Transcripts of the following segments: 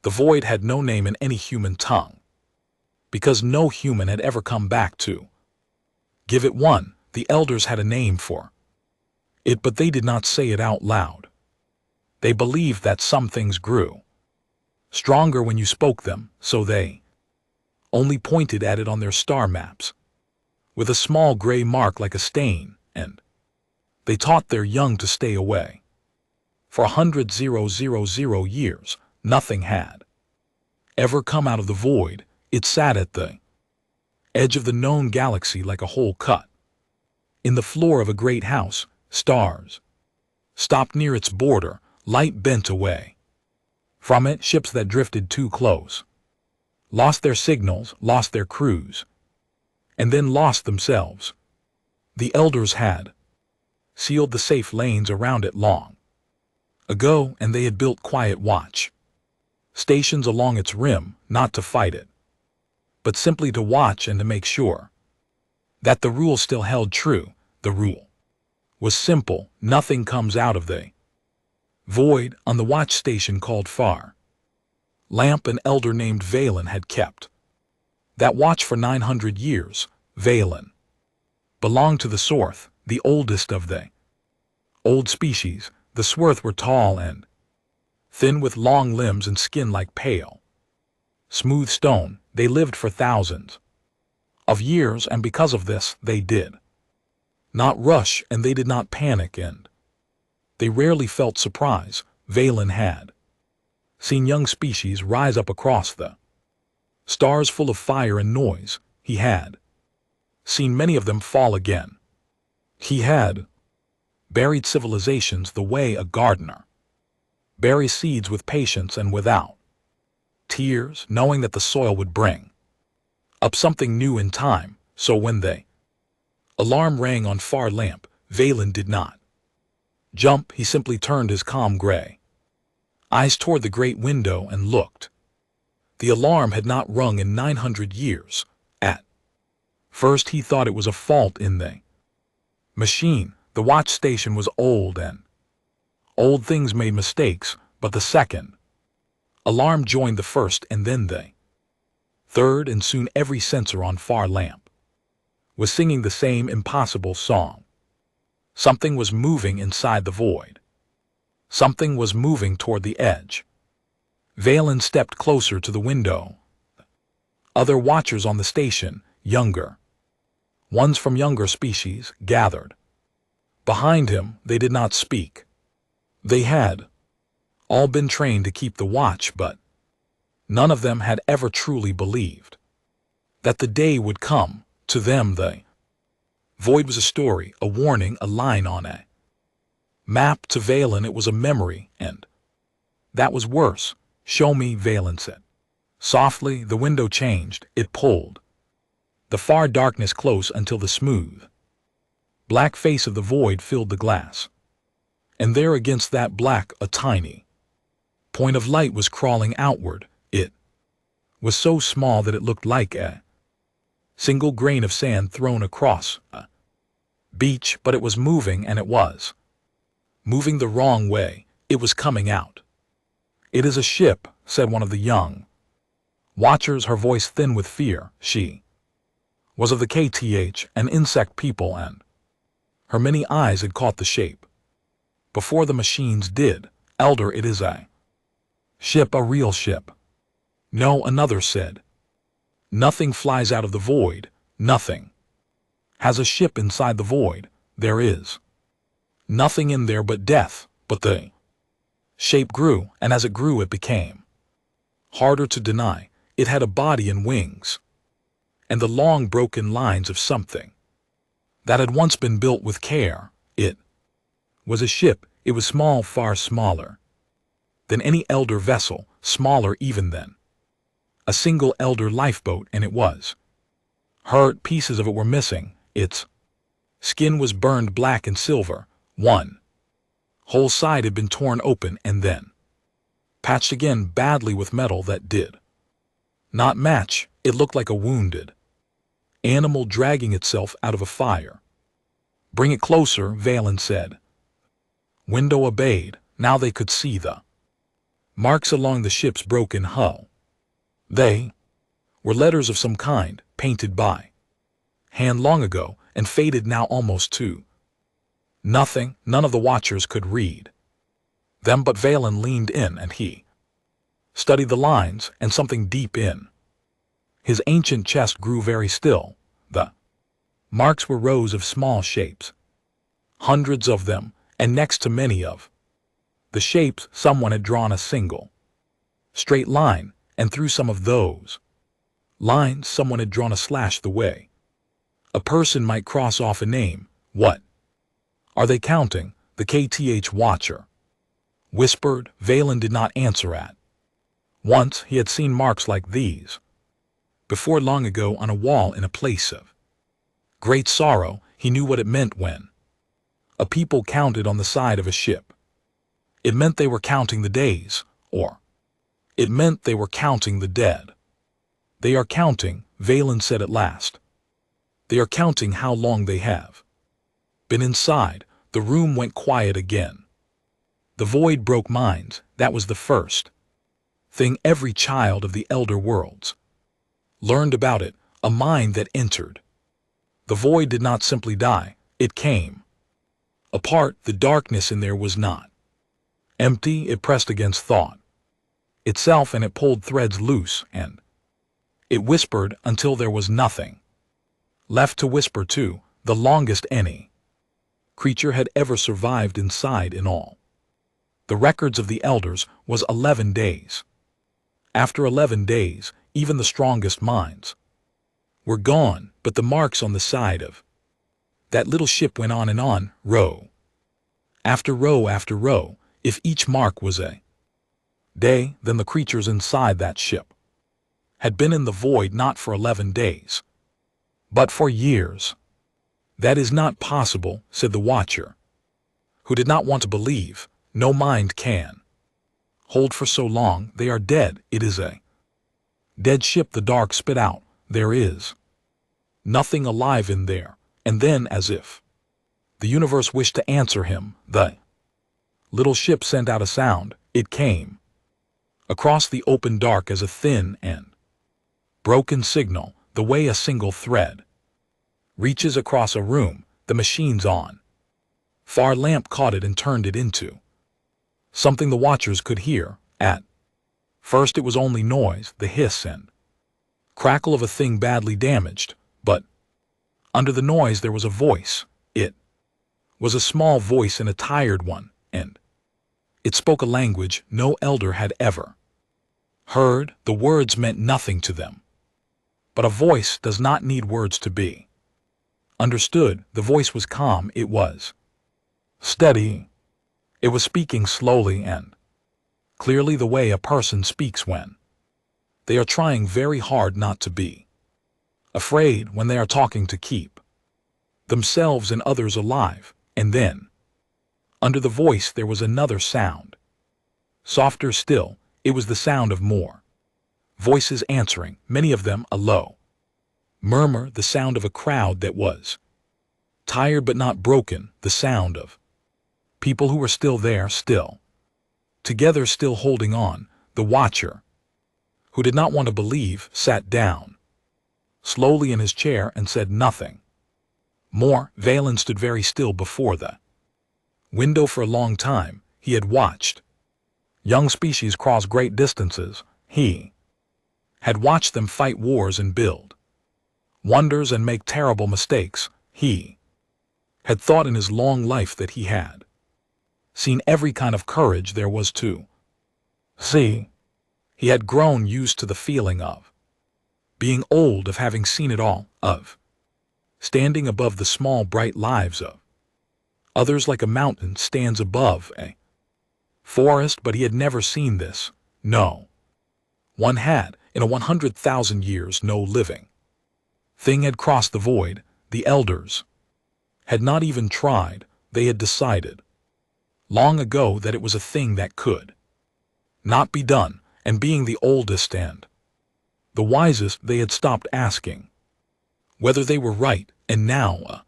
The void had no name in any human tongue, because no human had ever come back to give it one. The elders had a name for it, but they did not say it out loud. They believed that some things grew stronger when you spoke them, so they only pointed at it on their star maps, with a small gray mark like a stain, and they taught their young to stay away. For 100,000 years, nothing had ever come out of the void. It sat at the edge of the known galaxy like a hole cut in the floor of a great house. Stars stopped near its border, light bent away from it. Ships that drifted too close lost their signals, lost their crews, and then lost themselves. The elders had sealed the safe lanes around it long ago, and they had built quiet watch stations along its rim, not to fight it, but simply to watch and to make sure that the rule still held true. The rule was simple: nothing comes out of the void. On the watch station called Far Lamp, an elder named Valen had kept that watch for 900 years. Valen belonged to the Sworth, the oldest of the old species. The Sworth were tall and thin, with long limbs and skin like pale, smooth stone. They lived for thousands of years, and because of this, they did not rush, and they did not panic, and they rarely felt surprise. Valen had seen young species rise up across the stars full of fire and noise. He had seen many of them fall again. He had buried civilizations the way a gardener buries seeds, with patience and without tears, knowing that the soil would bring up something new in time. So when the alarm rang on Far Lamp, Valen did not jump. He simply turned his calm gray eyes toward the great window and looked. The alarm had not rung in 900 years. At first he thought it was a fault in the machine. The watch station was old, and old things made mistakes, but the second alarm joined the first, and then the third, and soon every sensor on Far Lamp was singing the same impossible song. Something was moving inside the void. Something was moving toward the edge. Valen stepped closer to the window. Other watchers on the station, younger ones from younger species, gathered behind him. They did not speak. They had all been trained to keep the watch, but none of them had ever truly believed that the day would come. To them, the void was a story, a warning, a line on a map. To Valen, it was a memory, and that was worse. "Show me," Valen said softly. The window changed. It pulled the far darkness close until the smooth black face of the void filled the glass. And there, against that black, a tiny point of light was crawling outward. It was so small that it looked like a single grain of sand thrown across a beach, but it was moving, and it was moving the wrong way. It was coming out. "It is a ship," said one of the young watchers, her voice thin with fear. She was of the KTH, an insect people, and her many eyes had caught the shape before the machines did. "Elder, it is a ship, a real ship." "No," another said. "Nothing flies out of the void. Nothing has a ship inside the void. There is nothing in there but death." But the shape grew, and as it grew, it became harder to deny. It had a body and wings, and the long broken lines of something that had once been built with care. It was a ship. It was small, far smaller than any elder vessel, smaller even than a single elder lifeboat, and it was hurt. Pieces of it were missing. Its skin was burned black and silver. One whole side had been torn open and then patched again badly with metal that did not match. It looked like a wounded animal dragging itself out of a fire. "Bring it closer," Valen said. Window obeyed. Now they could see the marks along the ship's broken hull. They were letters of some kind, painted by hand long ago and faded now almost to nothing. None of the watchers could read them, but Valen leaned in and he studied the lines, and something deep in his ancient chest grew very still. The marks were rows of small shapes, hundreds of them, and next to many of the shapes someone had drawn a single straight line, and through some of those lines someone had drawn a slash the way a person might cross off a name. What are they counting? The KTH watcher whispered. Valen did not answer at once. He had seen marks like these before long ago on a wall in a place of great sorrow. He knew what it meant when a people counted on the side of a ship. It meant they were counting the days, or it meant they were counting the dead. They are counting, Valen said at last. They are counting how long they have been inside. The room went quiet again. The void broke minds. That was the first thing every child of the Elder Worlds learned about it, a mind that entered. The void did not simply die, it came apart. The darkness in there was not empty. It pressed against thought itself, and it pulled threads loose, and it whispered until there was nothing left to whisper to. The longest any creature had ever survived inside in all the records of the elders was 11 days. After 11 days, even the strongest minds were gone, but the marks on the side of that little ship went on and on, row after row after row. If each mark was a day, then the creatures inside that ship had been in the void not for 11 days, but for years. That is not possible, said the watcher, who did not want to believe. No mind can hold for so long. They are dead. It is a dead ship. The dark spit out. There is nothing alive in there. And then, as if the universe wished to answer him, the little ship sent out a sound. It came across the open dark as a thin and broken signal, the way a single thread reaches across a room. The machine's on far lamp caught it and turned it into something the watchers could hear. At first it was only noise, the hiss and crackle of a thing badly damaged, but under the noise there was a voice. It was a small voice and a tired one, and it spoke a language no elder had ever heard. The words meant nothing to them, but a voice does not need words to be understood. The voice was calm. It was steady. It was speaking slowly and clearly, the way a person speaks when they are trying very hard not to be afraid, when they are talking to keep themselves and others alive. And then, under the voice there was another sound, softer still. It was the sound of more voices answering, many of them a low murmur, the sound of a crowd that was tired but not broken, the sound of people who were still there, still together, still holding on. The watcher, who did not want to believe, sat down slowly in his chair and said nothing more. Valen stood very still before the window for a long time. He had watched young species cross great distances. He had watched them fight wars and build wonders and make terrible mistakes. He had thought in his long life that he had seen every kind of courage there was to see. He had grown used to the feeling of being old, of having seen it all, of standing above the small bright lives of others like a mountain stands above a forest. But he had never seen this. No one had. In a 100,000 years no living thing had crossed the void. The elders had not even tried. They had decided long ago that it was a thing that could not be done, and being the oldest and the wisest, they had stopped asking whether they were right. And now a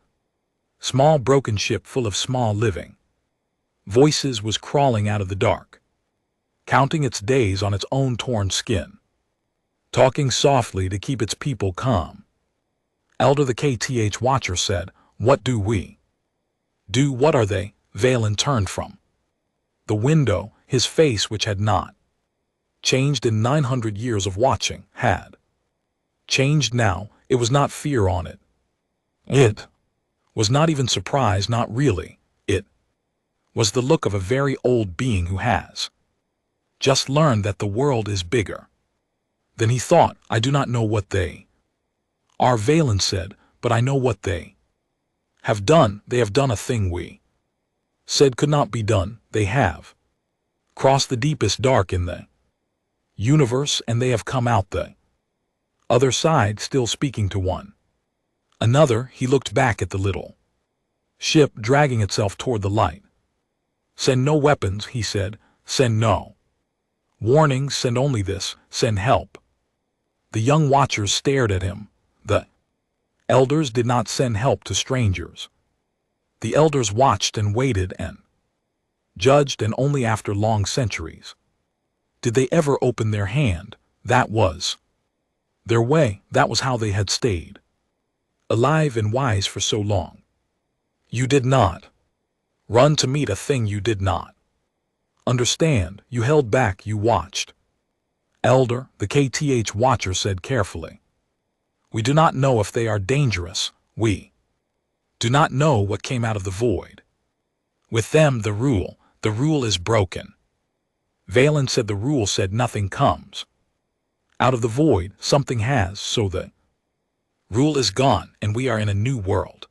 small broken ship full of small living voices was crawling out of the dark. counting its days on its own torn skin, talking softly to keep its people calm. Elder the KTH Watcher said, "What do we do? What are they?" Valen turned from the window, his face, which had not changed in 900 years of watching, had changed now. It was not fear on it. It was not even surprise, not really. It was the look of a very old being who has just learned that the world is bigger than he thought. "I do not know what they are," Valen said, "but I know what they have done. They have done a thing we said could not be done. They have crossed the deepest dark in the universe, and they have come out the other side, still speaking to one another." He looked back at the little ship dragging itself toward the light. "Send no weapons," he said. "Send no warnings. Send only this. Send help." The young watchers stared at him. The elders did not send help to strangers. The elders watched and waited and judged, and only after long centuries did they ever open their hand. That was their way. That was how they had stayed alive and wise for so long. You did not run to meet a thing you did not understand. You held back. You watched. Elder, the KTH Watcher said carefully, "We do not know if they are dangerous. We do not know what came out of the void. With them, the rule is broken." Valen said, "The rule said nothing comes out of the void. Something has, so the rule is gone, and we are in a new world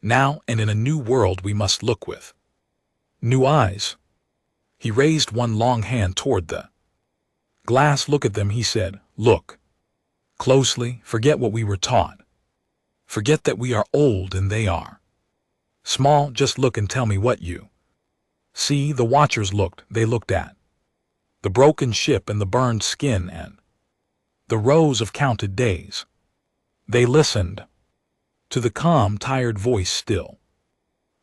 now, and in a new world we must look with new eyes." He raised one long hand toward the glass. "Look at them," he said. "Look closely. Forget what we were taught. Forget that we are old and they are small. Just look and tell me what you see." The watchers looked. They looked at the broken ship and the burned skin and the rows of counted days. They listened to the calm, tired voice, still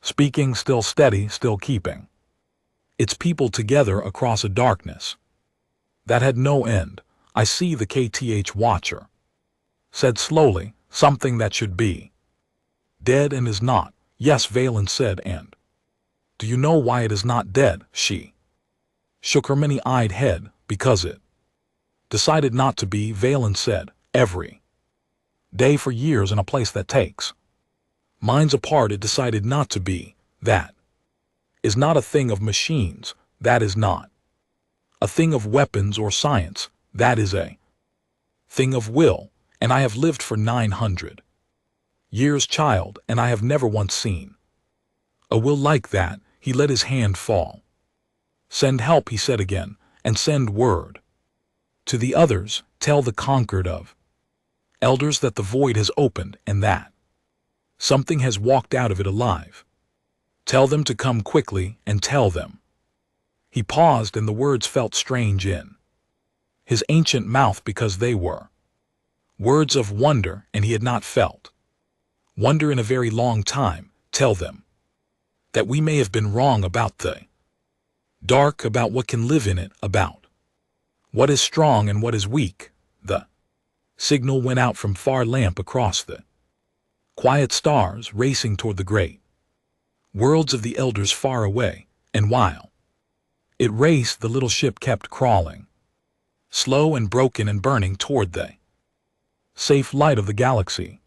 speaking, still steady, still keeping its people together across a darkness that had no end. "I see," the KTH Watcher said slowly, "something that should be dead and is not." "Yes," Valen said. "And do you know why it is not dead?" She shook her many-eyed head. "Because it decided not to be," Valen said. "Every day for years in a place that takes minds apart, it decided not to be. That is not a thing of machines. That is not a thing of weapons or science. That is a thing of will. And I have lived for 900 years, child, and I have never once seen a will like that." He let his hand fall. "Send help," he said again, "and send word to the others. Tell the conquered of elders that the void has opened and that something has walked out of it alive. Tell them to come quickly, and tell them." He paused, and the words felt strange in his ancient mouth because they were words of wonder, and he had not felt wonder in a very long time. "Tell them that we may have been wrong about the dark, about what can live in it, about what is strong and what is weak." The signal went out from far lamp across the quiet stars, racing toward the great worlds of the elders far away, and while it raced, the little ship kept crawling, slow and broken and burning toward the safe light of the galaxy.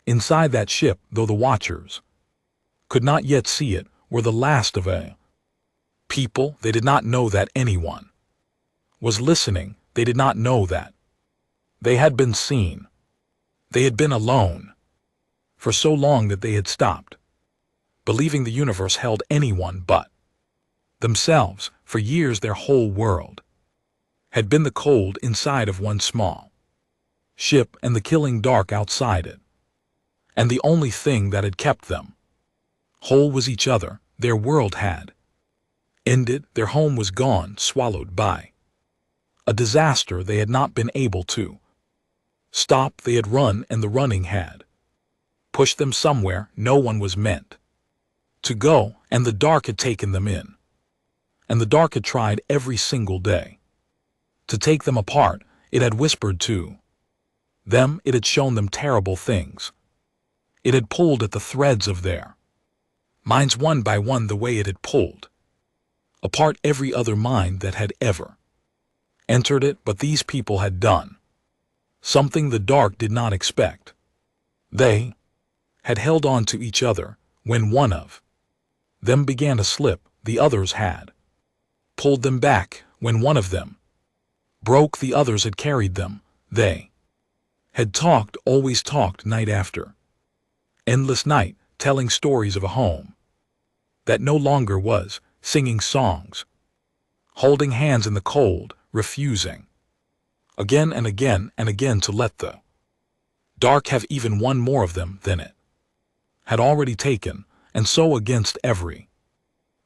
Inside that ship, though the watchers could not yet see it, were the last of a people. They did not know that anyone was listening. They did not know that they had been seen. They had been alone for so long that they had stopped believing the universe held anyone but themselves. For years their whole world had been the cold inside of one small ship and the killing dark outside it. And the only thing that had kept them whole was each other. Their world had ended. Their home was gone, swallowed by a disaster they had not been able to stop. They had run, and the running had pushed them somewhere no one was meant to go, and the dark had taken them in and the dark had tried every single day to take them apart. It had whispered to them, it had shown them terrible things. It had pulled at the threads of their minds one by one, the way it had pulled apart every other mind that had ever entered it. But these people had done something the dark did not expect. They had held on to each other. When one of them began to slip, the others had pulled them back. When one of them broke, the others had carried them. They had talked, always talked, night after endless night, telling stories of a home that no longer was, singing songs, holding hands in the cold, refusing again and again and again to let the dark have even one more of them than it had already taken. And so against every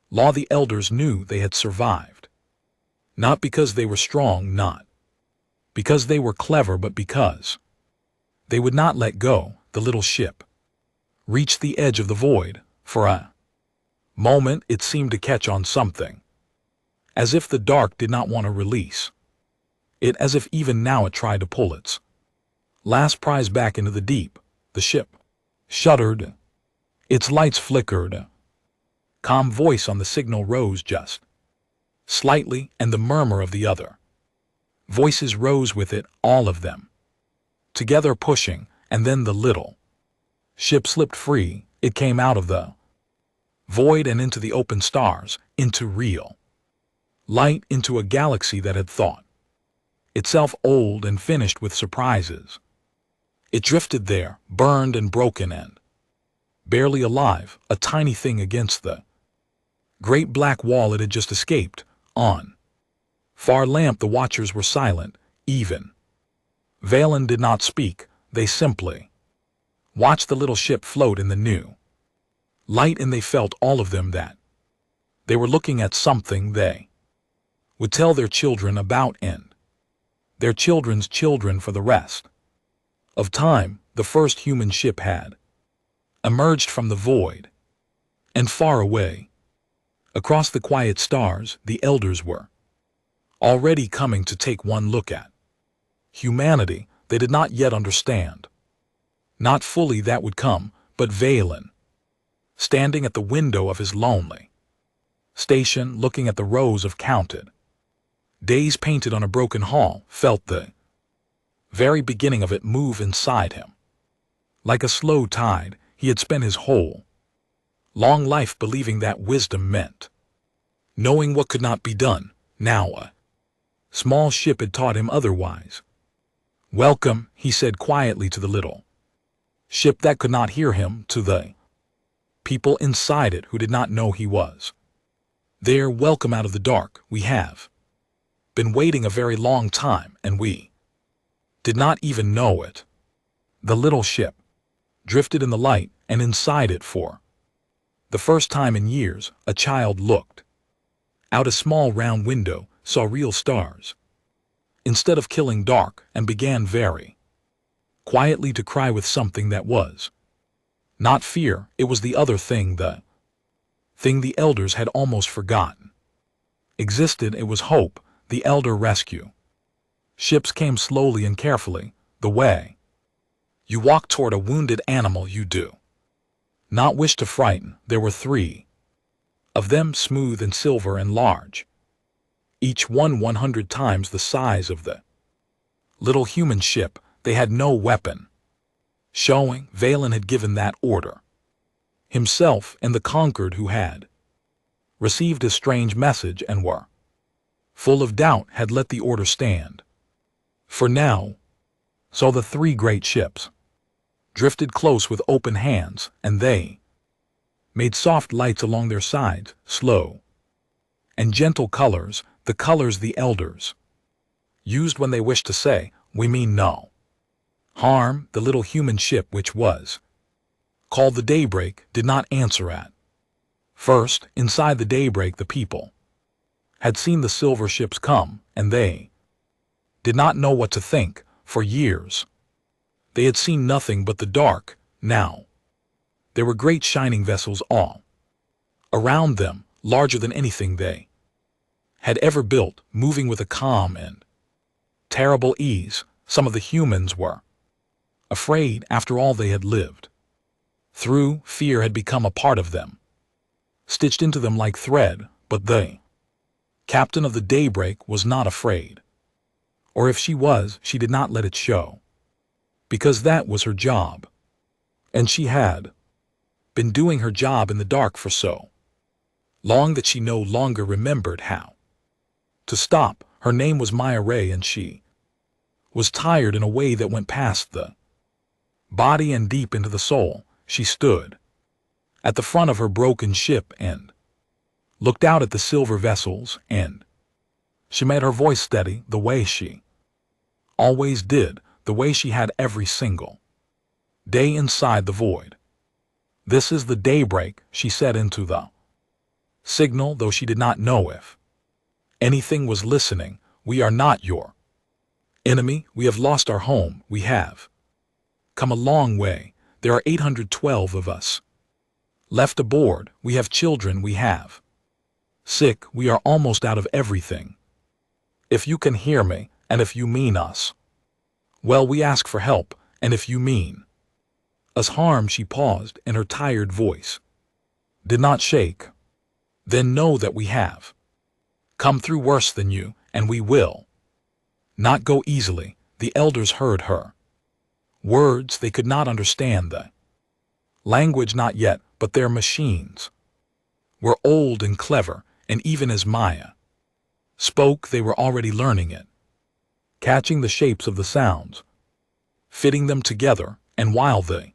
law the elders knew they had survived, not because they were strong, not because they were clever, but because they would not let go. The little ship reached the edge of the void. For a moment it seemed to catch on something, as if the dark did not want to release it, as if even now it tried to pull its last prize back into the deep. The ship shuddered. Its lights flickered. Calm voice on the signal rose just slightly, and the murmur of the other voices rose with it, all of them together pushing. And then the little ship slipped free. It came out of the void and into the open stars, into real light, into a galaxy that had thought itself old and finished with surprises. It drifted there, burned and broken and barely alive, a tiny thing against the great black wall it had just escaped. On far lamp the watchers were silent. Even Valen did not speak. They simply watched the little ship float in the new light, and they felt, all of them, that they were looking at something they would tell their children about, and their children's children for the rest of time. The first human ship had emerged from the void, and far away, across the quiet stars, the elders were already coming to take one look at humanity. They did not yet understand, not fully, that would come, but Valen, standing at the window of his lonely station, looking at the rows of counted days painted on a broken hall, felt the very beginning of it move inside him. Like a slow tide, he had spent his whole long life believing that wisdom meant knowing what could not be done. Now a small ship had taught him otherwise. "Welcome," he said quietly to the little ship that could not hear him, to the people inside it who did not know he was there. "Welcome out of the dark. We have been waiting a very long time, and we did not even know it." The little ship drifted in the light, and inside it, for the first time in years, a child looked out a small round window, saw real stars instead of killing dark, and began very quietly to cry with something that was not fear. It was the other thing, the thing the elders had almost forgotten existed. It was hope. The elder rescue ships came slowly and carefully, the way you walk toward a wounded animal. You do not wish to frighten. There were 3 of them, smooth and silver and large, each one 100 times the size of the little human ship. They had no weapon showing. Valen had given that order himself, and the conquered who had received his strange message and were full of doubt had let the order stand for now. So the 3 great ships drifted close with open hands, and they made soft lights along their sides, slow and gentle colors, the colors the elders used when they wished to say, "We mean no harm." The little human ship, which was called the Daybreak, did not answer at first. Inside the Daybreak the people had seen the silver ships come, and they did not know what to think. For years they had seen nothing but the dark. Now there were great shining vessels all around them, larger than anything they had ever built, moving with a calm and terrible ease. Some of the humans were afraid after all they had lived through. Fear had become a part of them, stitched into them like thread, but the captain of the Daybreak was not afraid. Or if she was, she did not let it show, because that was her job. And she had been doing her job in the dark for so long that she no longer remembered how to stop. Her name was Maya Ray, and she was tired in a way that went past the body and deep into the soul. She stood at the front of her broken ship and looked out at the silver vessels, and she made her voice steady the way she always did, the way she had every single day inside the void. "This is the Daybreak," she said into the signal, though she did not know if anything was listening. "We are not your enemy. We have lost our home. We have come a long way. There are 812 of us left aboard. We have children. We have sick. We are almost out of everything. If you can hear me, and if you mean us well, we ask for help, and if you mean us harm." She paused, and her tired voice did not shake. "Then know that we have come through worse than you, and we will not go easily." The elders heard her words. They could not understand the language, not yet, but their machines were old and clever, and even as Maya spoke, they were already learning it, catching the shapes of the sounds, fitting them together. And while the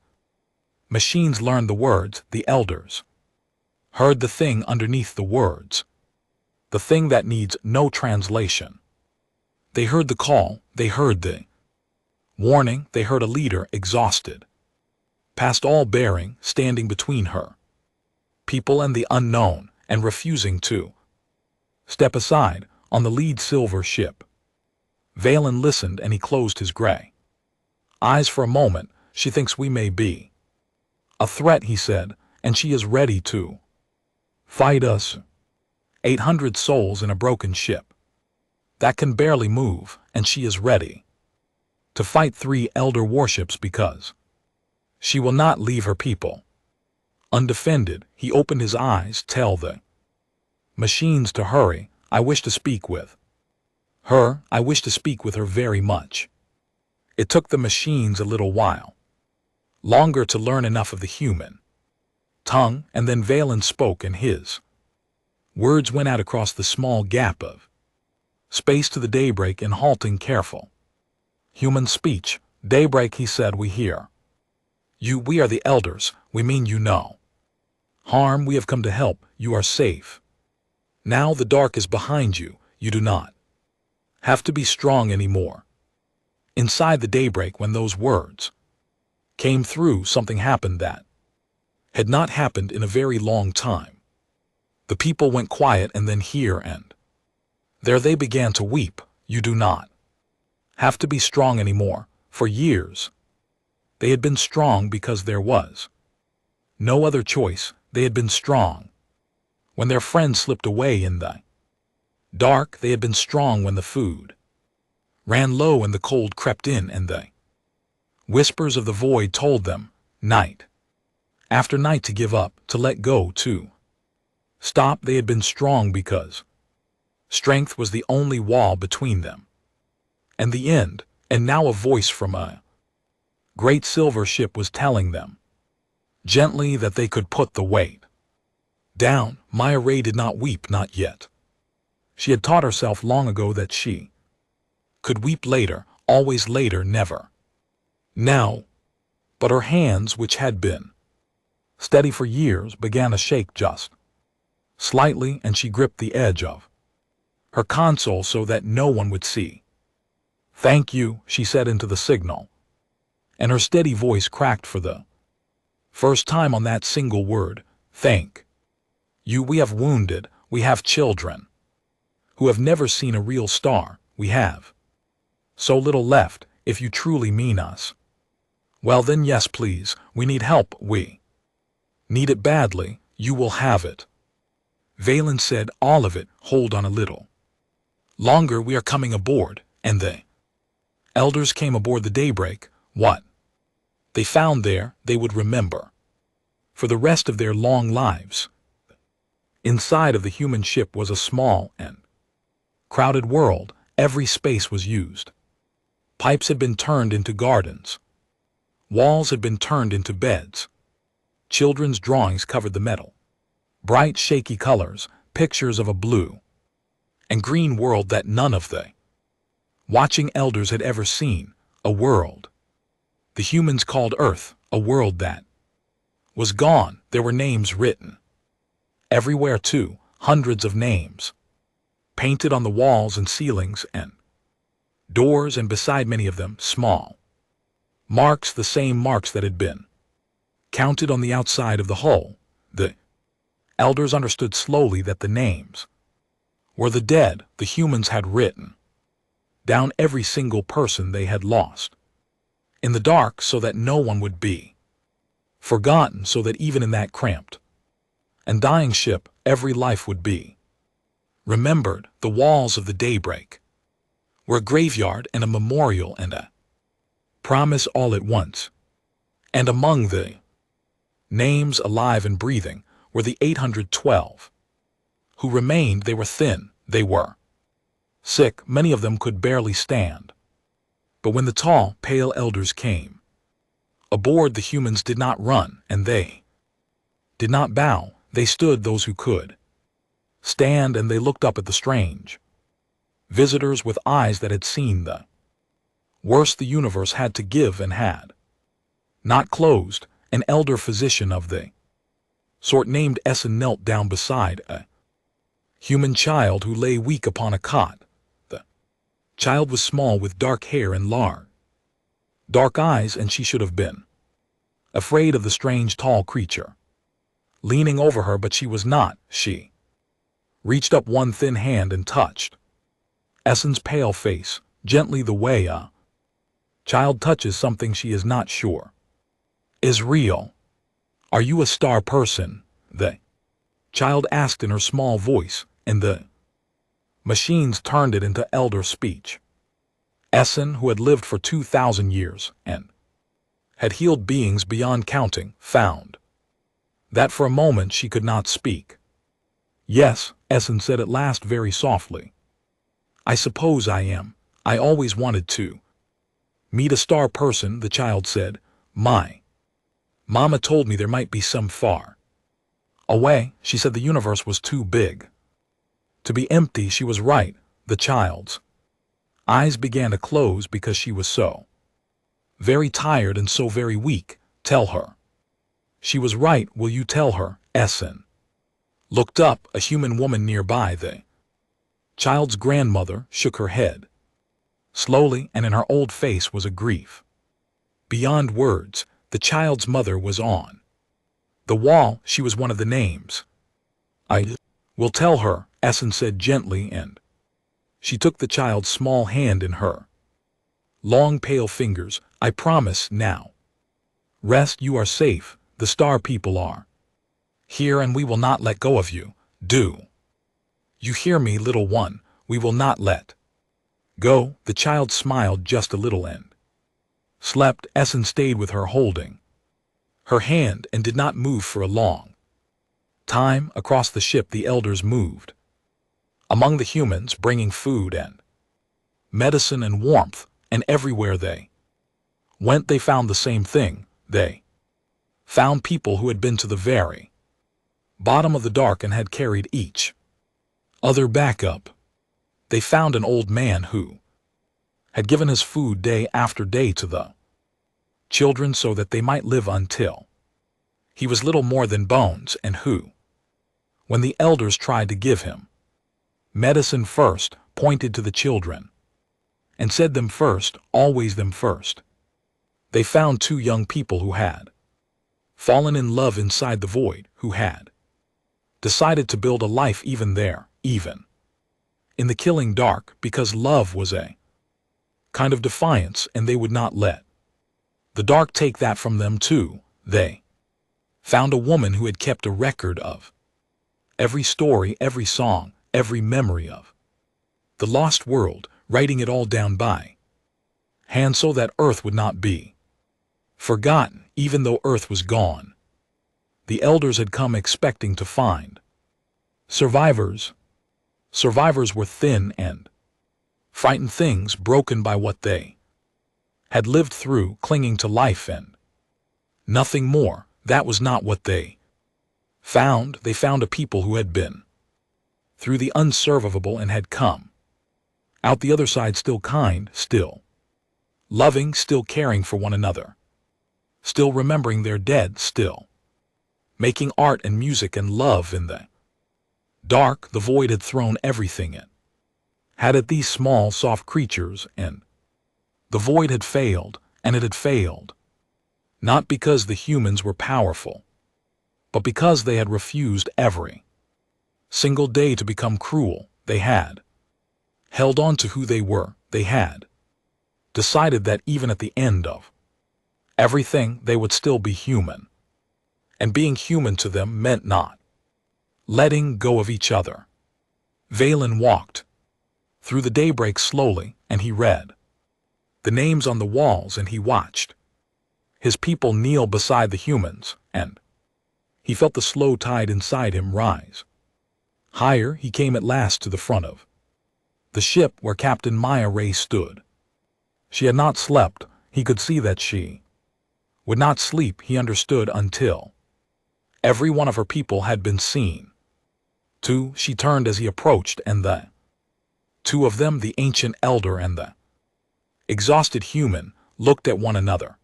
machines learned the words, the elders heard the thing underneath the words, the thing that needs no translation. They heard the call, they heard the warning, they heard a leader exhausted, past all bearing, standing between her people and the unknown, and refusing to step aside. On the lead silver ship, Valen listened, and he closed his gray eyes for a moment. "She thinks we may be a threat," he said, "and she is ready to fight us. 800 souls in a broken ship that can barely move, and she is ready to fight 3 elder warships because she will not leave her people undefended." He opened his eyes. "Tell the machines to hurry. I wish to speak with her. I wish to speak with her very much." It took the machines a little while longer to learn enough of the human tongue, and then Valen spoke, and his words went out across the small gap of space to the Daybreak in halting, careful human speech. "Daybreak," he said, "we hear you. We are the elders. We mean you no harm. We have come to help. You are safe now. The dark is behind you. You do not have to be strong anymore." Inside the Daybreak, when those words came through, something happened that had not happened in a very long time. The people went quiet, and then here and there they began to weep. "You do not have to be strong anymore." For years they had been strong because there was no other choice. They had been strong when their friends slipped away in the dark. They had been strong when the food ran low and the cold crept in, and the whispers of the void told them, night after night, to give up, to let go, to stop. They had been strong because strength was the only wall between them and the end. And now a voice from a great silver ship was telling them gently that they could put the weight down. Maya Ray did not weep, not yet. She had taught herself long ago that she could weep later, always later, never now. But her hands, which had been steady for years, began to shake just slightly, and she gripped the edge of her console so that no one would see. "Thank you," she said into the signal, and her steady voice cracked for the first time on that single word. "Thank you. We have wounded, we have children who have never seen a real star. We have so little left. If you truly mean us, well then yes, please, we need help. We need it badly. You will have it." Valen said, "All of it. Hold on a little." Longer, we are coming aboard, and the elders came aboard the Daybreak. What they found there, they would remember for the rest of their long lives. Inside of the human ship was a small and crowded world. Every space was used. Pipes had been turned into gardens. Walls had been turned into beds. Children's drawings covered the metal. Bright, shaky colors, pictures of a blue and green world that none of the watching elders had ever seen. A world the humans called Earth, a world that was gone. There were names written everywhere too, hundreds of names, painted on the walls and ceilings and doors, and beside many of them, small marks, the same marks that had been counted on the outside of the hull. The elders understood slowly that the names were the dead. The humans had written down every single person they had lost in the dark, so that no one would be forgotten, so that even in that cramped and dying ship, every life would be remembered. The walls of the Daybreak were a graveyard and a memorial and a promise all at once. And among the names alive and breathing were the 812 who remained. They were thin, they were sick, many of them could barely stand. But when the tall, pale elders came aboard, the humans did not run, and they did not bow. They stood, those who could stand, and they looked up at the strange visitors with eyes that had seen the worst the universe had to give and had not closed. An elder physician of the sort named Essen knelt down beside a human child who lay weak upon a cot. The child was small, with dark hair and large, dark eyes, and she should have been afraid of the strange tall creature leaning over her, but she was not. She reached up one thin hand and touched Essen's pale face gently, the way a child touches something she is not sure is real. Are you a star person? The child asked in her small voice, and the machines turned it into elder speech. Essen, who had lived for 2,000 years and had healed beings beyond counting, found that for a moment she could not speak. Yes, Essen said at last, very softly. I suppose I am. I always wanted to meet a star person, the child said. My Mama told me there might be some far away. She said the universe was too big to be empty. She was right. The child's eyes began to close because she was so very tired and so very weak. Tell her she was right. Will you tell her? Essen looked up. A human woman nearby, the child's grandmother, shook her head slowly, and in her old face was a grief beyond words. The child's mother was on the wall. She was one of the names. I will tell her, Essen said gently, and she took the child's small hand in her long pale fingers. I promise now. Rest, you are safe. The star people are here, and we will not let go of you. Do you hear me, little one? We will not let go. The child smiled just a little and slept. Essen stayed with her, holding her hand, and did not move for a long time. Across the ship the elders moved among the humans, bringing food and medicine and warmth, and everywhere they went they found the same thing. They found people who had been to the very bottom of the dark and had carried each other back up. They found an old man who had given his food day after day to the children so that they might live until he was little more than bones, and who, when the elders tried to give him medicine first, pointed to the children and said, them first, always them first. They found two young people who had fallen in love inside the void, who had decided to build a life even there, even in the killing dark, because love was a kind of defiance, and they would not let the dark take that from them too. They found a woman who had kept a record of every story, every song, every memory of The lost world, writing it all down by hand so that Earth would not be forgotten, even though Earth was gone. The elders had come expecting to find survivors. Survivors were thin and frightened things broken by what they had lived through, clinging to life and nothing more. That was not what they found. They found a people who had been through the unsurvivable and had come out the other side still kind, still loving, still caring for one another, still remembering their dead, still making art and music and love in the dark. The void had thrown everything it had at these small, soft creatures, and the void had failed, and it had failed not because the humans were powerful, but because they had refused every single day to become cruel. They had held on to who they were. They had decided that even at the end of everything, they would still be human. And being human to them meant not letting go of each other. Valen walked through the daybreak slowly, and he read the names on the walls, and he watched his people kneel beside the humans, and he felt the slow tide inside him rise. Higher he came at last to the front of the ship where Captain Maya Ray stood. She had not slept. He could see that she would not sleep, he understood, until every one of her people had been seen. Two, she turned as he approached, and the two of them, the ancient elder and the exhausted human, looked at one another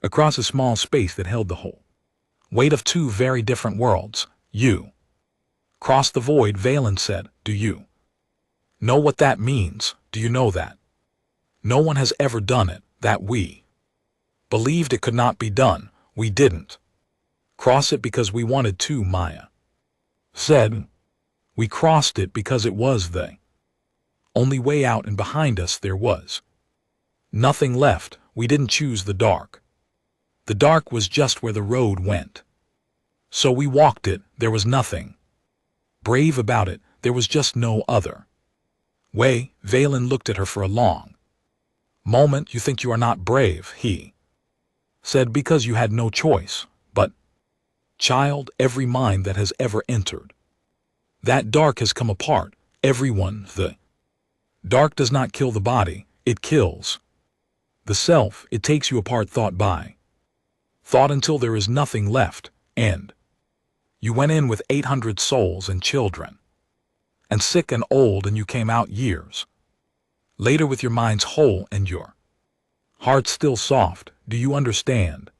across a small space that held the whole weight of two very different worlds. You crossed the void, Valen said. Do you know what that means? Do you know that no one has ever done it, that we believed it could not be done? We didn't cross it because we wanted to, Maya said. We crossed it because it was the only way out, and behind us there was nothing left. We didn't choose the dark. The dark was just where the road went. So we walked it. There was nothing brave about it. There was just no other way. Valen looked at her for a long moment. You think you are not brave, he said, because you had no choice. But, child, every mind that has ever entered that dark has come apart. Everyone. The dark does not kill the body. It kills the self. It takes you apart thought by thought until there is nothing left. And you went in with 800 souls and children and sick and old, and you came out years later with your minds whole and your heart still soft. Do you understand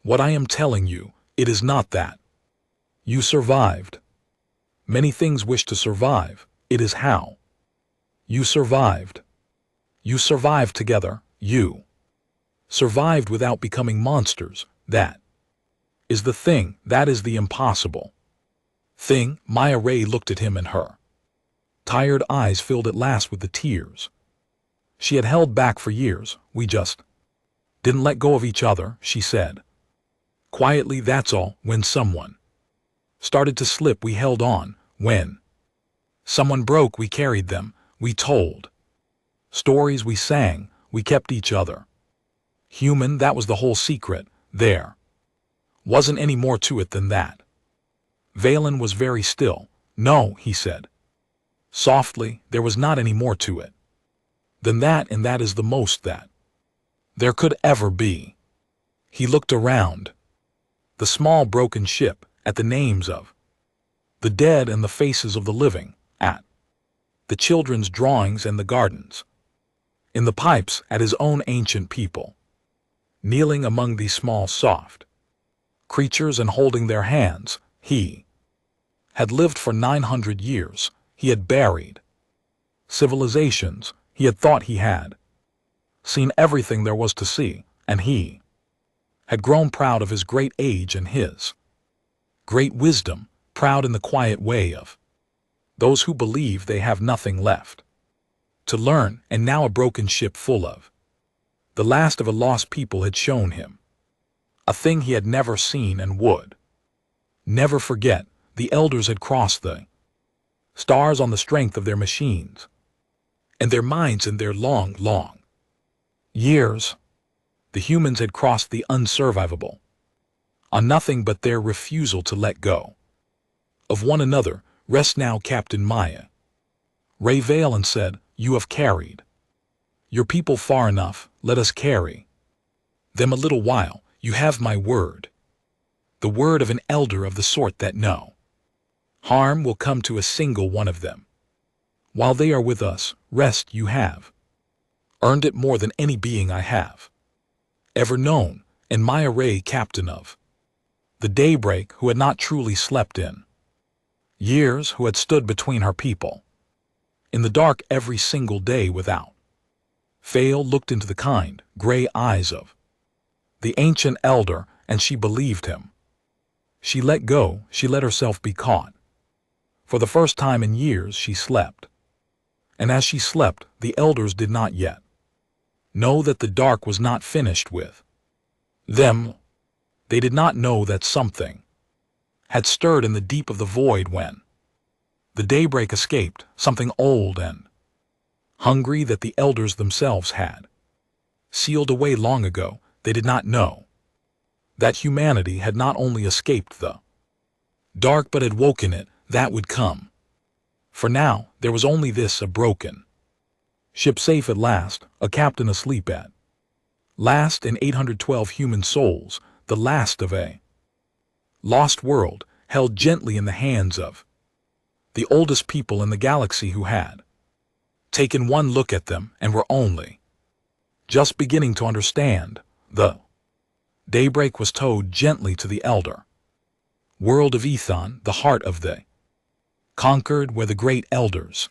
what I am telling you? It is not that you survived. Many things wish to survive. It is how you survived. You survived together. You survived without becoming monsters. That is the thing. That is the impossible thing. Maya Ray looked at him, and her tired eyes filled at last with the tears she had held back for years. We just didn't let go of each other, she said quietly. That's all. When someone started to slip, we held on. When someone broke, we carried them. We told stories, we sang, we kept each other human. That was the whole secret. There wasn't any more to it than that. Valen was very still. No, he said softly, there was not any more to it than that, and that is the most that there could ever be. He looked around the small broken ship, at the names of the dead and the faces of the living, at the children's drawings and the gardens, in the pipes, at his own ancient people, kneeling among these small soft creatures and holding their hands. He had lived for 900 years. He had buried civilizations. He had thought he had seen everything there was to see, and he had grown proud of his great age and his great wisdom, proud in the quiet way of those who believe they have nothing left to learn. And now a broken ship full of the last of a lost people had shown him a thing he had never seen and would never forget. The elders had crossed the stars on the strength of their machines. and their minds in their long, long years. The humans had crossed the unsurvivable on nothing but their refusal to let go of one another. Rest now, Captain Maya. Ray Valen said, you have carried your people far enough, let us carry them a little while. You have my word, the word of an elder of the sort that no harm will come to a single one of them. While they are with us, rest you have earned it more than any being I have ever known, and Maya Ray, captain of the Daybreak, who had not truly slept in years, who had stood between her people in the dark every single day without fail, looked into the kind, gray eyes of the ancient elder, and she believed him. She let go, she let herself be caught. For the first time in years she slept. And as she slept, the elders did not yet know that the dark was not finished with them. They did not know that something had stirred in the deep of the void when the Daybreak escaped, something old and hungry that the elders themselves had sealed away long ago. They did not know that humanity had not only escaped the dark but had woken it, that would come. For now, there was only this: a broken ship safe at last, a captain asleep at last, in 812 human souls, the last of a lost world, held gently in the hands of the oldest people in the galaxy, who had taken one look at them and were only just beginning to understand. The Daybreak was towed gently to the elder world of Ethon, the heart of the conquered, where the great elders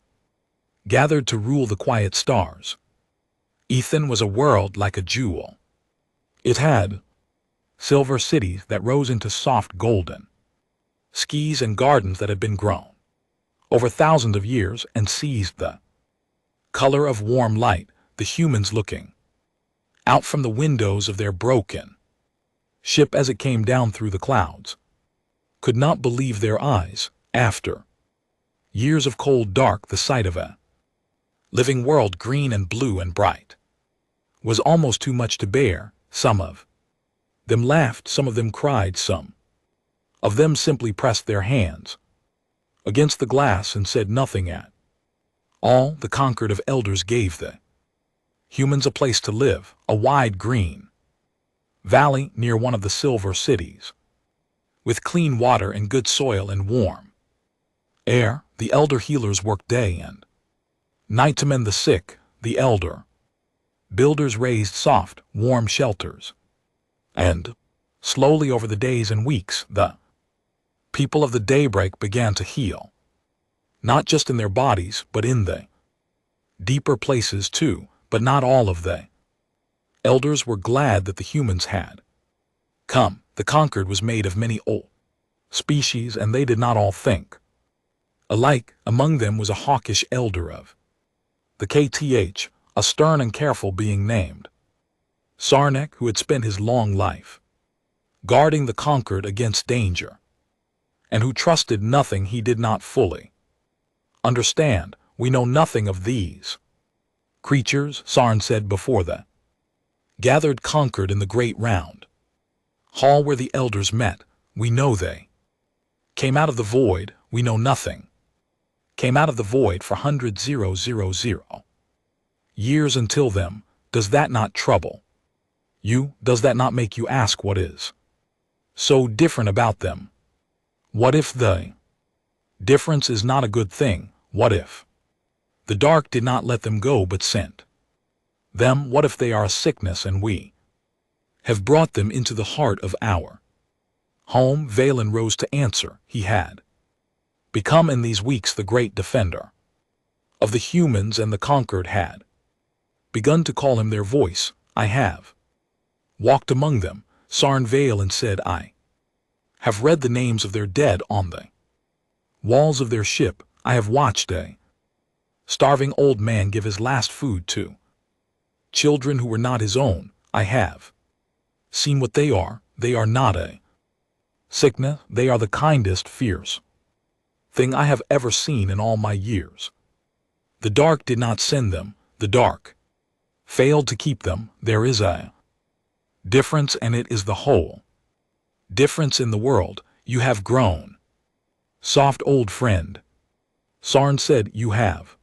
gathered to rule the quiet stars. Ethan was a world like a jewel. It had silver cities that rose into soft golden skis, and gardens that had been grown over thousands of years and seized the color of warm light. The humans, looking out from the windows of their broken ship as it came down through the clouds, could not believe their eyes. After years of cold dark, the sight of a living world, green and blue and bright, was almost too much to bear. Some of them laughed, some of them cried, some of them simply pressed their hands against the glass and said nothing at all. The conquered of elders gave the humans a place to live, a wide green valley near one of the silver cities, with clean water and good soil and warm air. The elder healers worked day and night to mend the sick. The elder builders raised soft, warm shelters. And slowly, over the days and weeks, the people of the Daybreak began to heal, not just in their bodies, but in the deeper places too. But not all of the elders were glad that the humans had come. The conquered was made of many old species, and they did not all think alike. Among them was a hawkish elder of the KTH, a stern and careful being named Sarnek, who had spent his long life guarding the conquered against danger, and who trusted nothing he did not fully understand. We know nothing of these creatures, Sarn said before the gathered conquered in the great round hall where the elders met. We know they came out of the void. We know nothing came out of the void for hundred 000 years until them. Does that not trouble you? Does that not make you ask what is so different about them? What if the difference is not a good thing? What if the dark did not let them go but sent them? What if they are a sickness and we have brought them into the heart of our home? Valen rose to answer. He had become in these weeks the great defender of the humans, and the conquered had begun to call him their voice. I have walked among them, Sarn Valen said. I have read the names of their dead on the walls of their ship. I have watched a starving old man give his last food to children who were not his own. I have seen what they are. They are not a sickness. They are the kindest, fierce thing I have ever seen in all my years. The dark did not send them, the dark failed to keep them. There is a difference, and it is the whole difference in the world. You have grown. Soft old friend, Sarn said, you have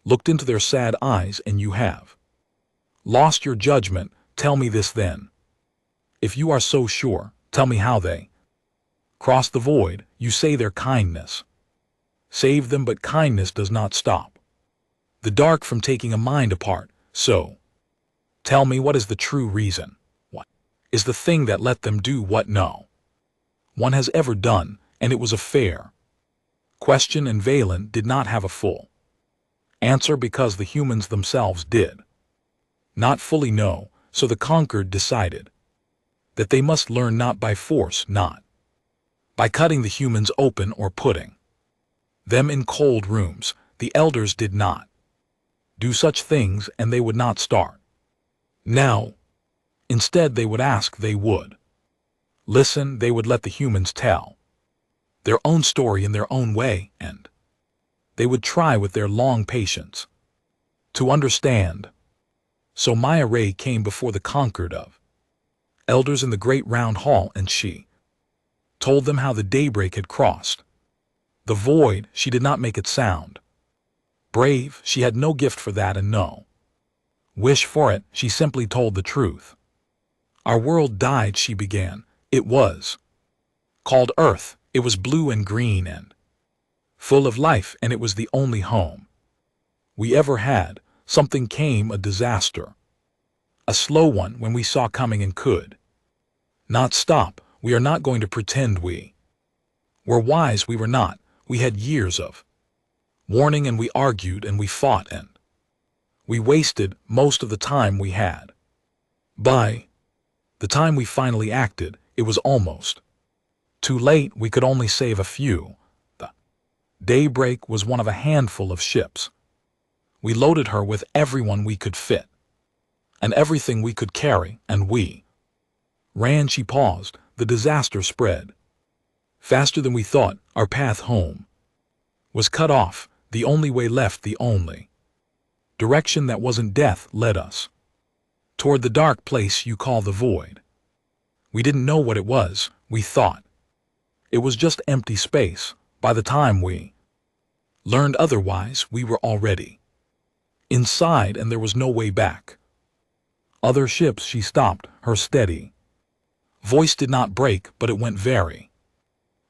looked into their sad eyes, and you have lost your judgment. Tell me this then. If you are so sure, tell me how they crossed the void. You say their kindness saved them, but kindness does not stop the dark from taking a mind apart. So, tell me, what is the true reason? What is the thing that let them do what no one has ever done? And it was a fair question, and Valen did not have a full answer because the humans themselves did not fully know. So the conquered decided that they must learn, not by force, not by cutting the humans open or putting them in cold rooms. The elders did not do such things, and they would not start now. Instead, they would ask, they would listen, they would let the humans tell their own story in their own way, and they would try with their long patience to understand. So Maya Ray came before the conquered of elders in the great round hall, and she told them how the daybreak had crossed the void. She did not make it sound brave. She had no gift for that and no wish for it. She simply told the truth. Our world died, she began. It was called Earth. It was blue and green and full of life, and it was the only home we ever had. Something came, a disaster, a slow one, when we saw coming and could not stop. We are not going to pretend we were wise. We were not. We had years of warning, and we argued, and we fought, and we wasted most of the time we had. By the time we finally acted, it was almost too late. We could only save a few. The Daybreak was one of a handful of ships. We loaded her with everyone we could fit and everything we could carry, and we ran. She paused. The disaster spread faster than we thought. Our path home was cut off. The only way left, the only direction that wasn't death, led us toward the dark place you call the void. We didn't know what it was. We thought it was just empty space. By the time we learned otherwise, we were already inside, and there was no way back. Other ships, she stopped. Her steady voice did not break, but it went very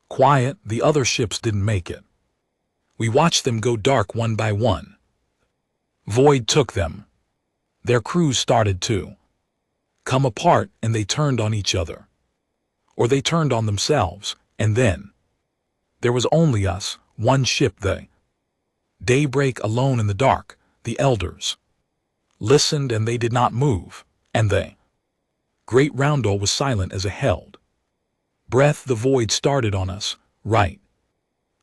quiet. The other ships didn't make it. We watched them go dark one by one. Void took them. Their crews started to come apart, and they turned on each other. Or they turned on themselves, and then there was only us, one ship, the Daybreak, alone in the dark. The elders listened, and they did not move, and the great roundel was silent as a held breath. The void started on us, right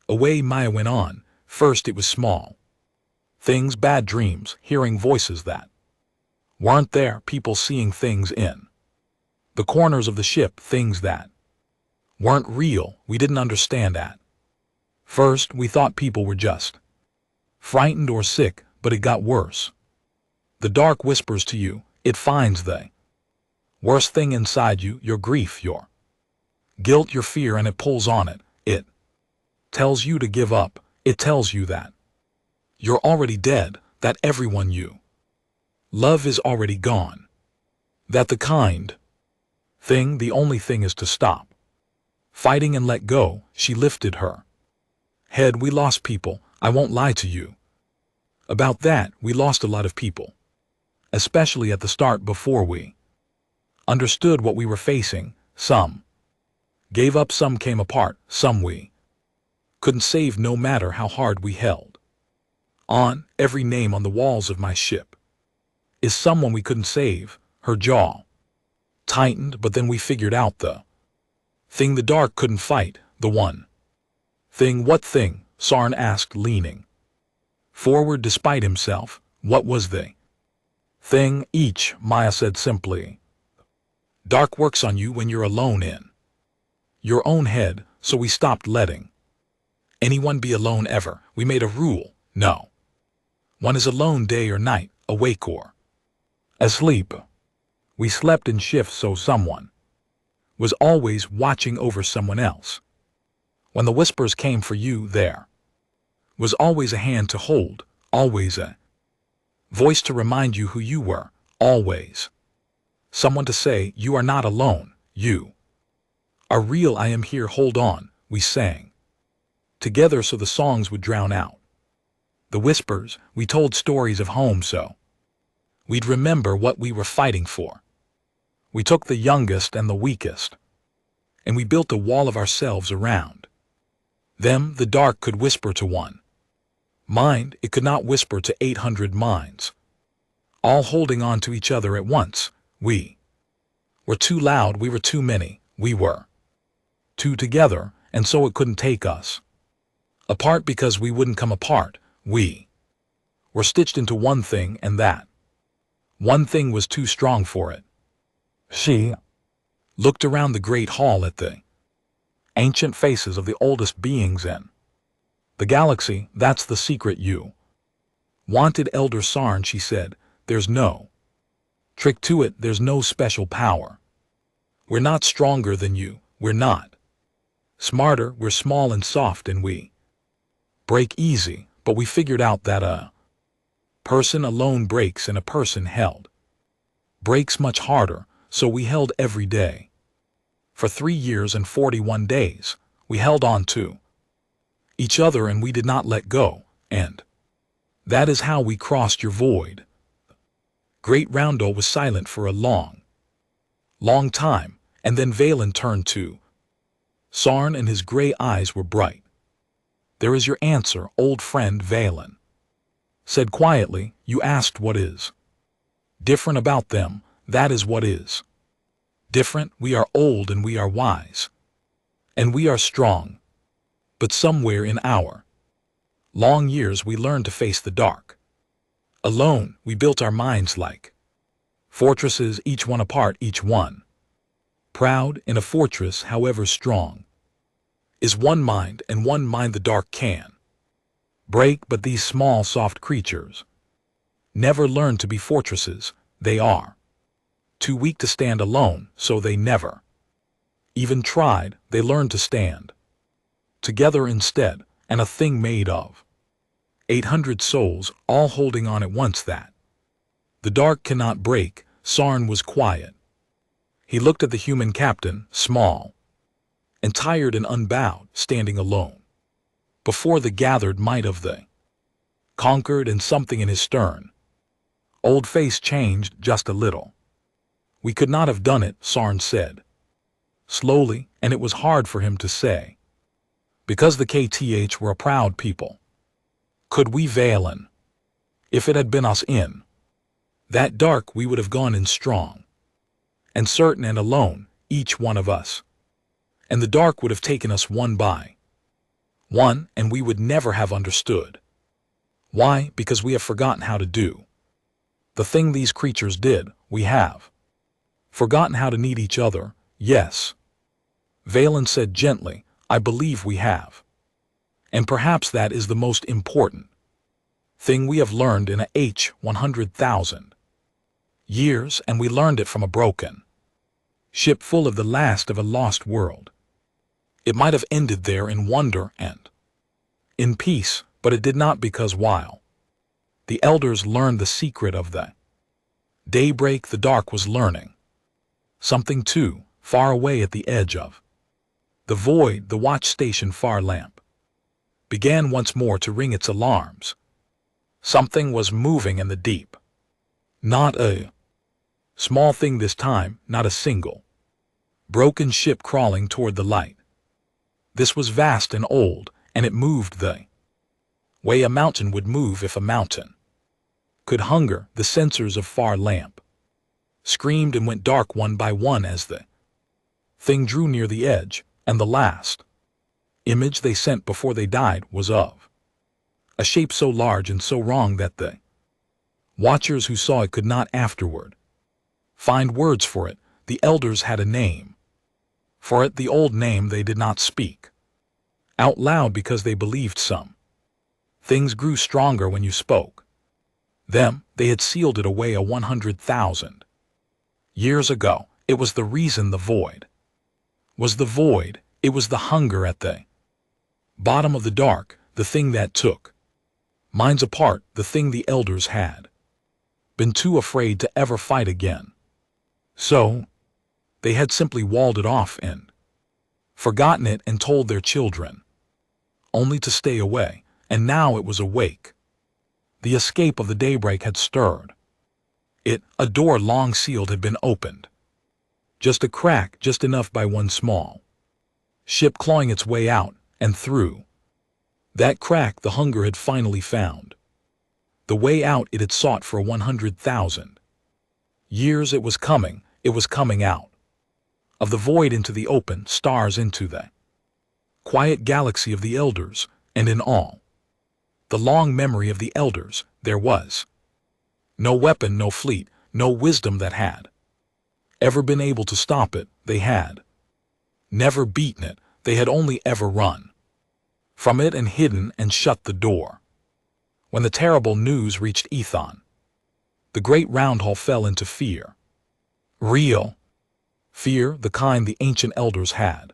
away. Maya went on. First it was small things, bad dreams, hearing voices that weren't there, people seeing things in the corners of the ship, things that weren't real. We didn't understand at first. We thought people were just frightened or sick, but it got worse. The dark whispers to you. It finds the worst thing inside you, your grief, your guilt, your fear, and it pulls on it. It tells you to give up. It tells you that you're already dead, that everyone you love is already gone, that the kind thing, the only thing, is to stop fighting and let go. She lifted her head. We lost people. I won't lie to you about that. We lost a lot of people, especially at the start, before we understood what we were facing. Some gave up, some came apart, some we couldn't save no matter how hard we held on. Every name on the walls of my ship is someone we couldn't save. Her jaw tightened, but then we figured out the thing the dark couldn't fight. The one thing. What thing? Sarn asked, leaning forward despite himself. What was the thing? Each, Maya said simply. Dark works on you when you're alone in your own head, so we stopped letting anyone be alone ever. We made a rule. No One is alone day or night, awake or asleep. We slept in shifts, so someone was always watching over someone else. When the whispers came for you, there was always a hand to hold, always a voice to remind you who you were, always someone to say, you are not alone, you are real, I am here, hold on, we sang together so the songs would drown out the whispers. We told stories of home so we'd remember what we were fighting for. We took the youngest and the weakest, and we built a wall of ourselves around them. The dark could whisper to one mind, it could not whisper to 800 minds, all holding on to each other at once. We were too loud, we were too many, we were too together, and so it couldn't take us apart because we wouldn't come apart. We were stitched into one thing, and that one thing was too strong for it. She looked around the great hall at the ancient faces of the oldest beings in the galaxy. That's the secret you wanted, Elder Sarn, she said. There's no trick to it, there's no special power. We're not stronger than you, we're not smarter, we're small and soft, and we break easy, but we figured out that a person alone breaks and a person held breaks much harder, so we held every day. For 3 years and 41 days, we held on to each other and we did not let go, and that is how we crossed your void. Great Roundel was silent for a long time, and then Valen turned to Sarn and his gray eyes were bright. There is your answer, old friend, Valen said quietly. You asked what is different about them, that is what is different. We are old and we are wise, and we are strong, but somewhere in our long years we learned to face the dark. Alone, we built our minds like fortresses, each one apart, each one proud. In a fortress, however strong, is one mind, and one mind the dark can break. But these small, soft creatures never learn to be fortresses. They are too weak to stand alone, so they never even tried. They learned to stand together instead, and a thing made of 800 souls, all holding on at once, that the dark cannot break. Sarn was quiet. He looked at the human captain, small and tired and unbowed, standing alone before the gathered might of the conquered, and something in his stern old face changed just a little. We could not have done it, Sarn said slowly, and it was hard for him to say, because the KTH were a proud people. Could we, Valen? If it had been us in that dark, we would have gone in strong and certain and alone, each one of us, and the dark would have taken us one by one, and we would never have understood. Why? Because we have forgotten how to do the thing these creatures did. We have forgotten how to need each other. Yes, Valen said gently, I believe we have. And perhaps that is the most important thing we have learned in a 100,000 years, and we learned it from a broken ship full of the last of a lost world. It might have ended there in wonder and in peace, but it did not, because while the elders learned the secret of the daybreak, the dark was learning something too. Far away at the edge of the void, the watch station far lamp began once more to ring its alarms. Something was moving in the deep. Not a small thing this time, not a single broken ship crawling toward the light. This was vast and old, and it moved the way a mountain would move if a mountain could hunger. The sensors of far lamp screamed and went dark one by one as the thing drew near the edge, and the last image they sent before they died was of a shape so large and so wrong that the watchers who saw it could not afterward find words for it. The elders had a name for it, the old name they did not speak out loud because they believed some things grew stronger when you spoke They had sealed it away 100,000 years ago. It was the reason the void was the void. It was the hunger at the bottom of the dark, the thing that took minds apart, the thing the elders had been too afraid to ever fight again. So, they had simply walled it off and forgotten it and told their children only to stay away, and now it was awake. The escape of the daybreak had stirred it. A door long sealed had been opened. Just a crack, just enough by one small ship clawing its way out, and through that crack the hunger had finally found the way out it had sought for 100,000 years. It was coming out of the void into the open stars, into the quiet galaxy of the elders, and in all the long memory of the elders there was no weapon, no fleet, no wisdom that had ever been able to stop it. They had never beaten it, they had only ever run from it and hidden and shut the door. When the terrible news reached Ethon, the great round hall fell into fear. Real fear, the kind the ancient elders had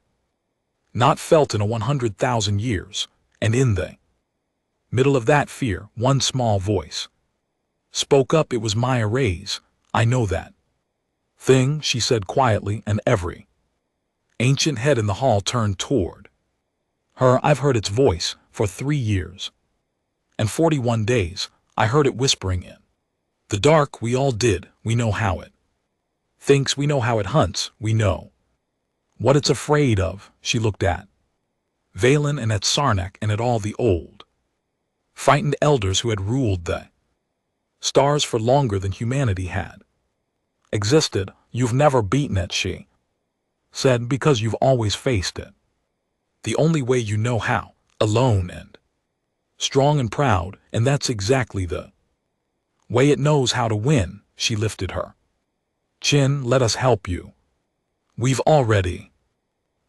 not felt in 100,000 years, and in the middle of that fear, one small voice spoke up. It was Maya Ray's. I know that thing, she said quietly, and every ancient head in the hall turned toward her. I've heard its voice for 3 years and 41 days. I heard it whispering in the dark. We all did. We know how it thinks. We know how it hunts. We know what it's afraid of. She looked at Valen and at Sarnak and at all the old, frightened elders who had ruled the stars for longer than humanity had existed. You've never beaten it, she said, because you've always faced it the only way you know how, alone and strong and proud, and that's exactly the way it knows how to win. She lifted her chin. Let us help you. We've already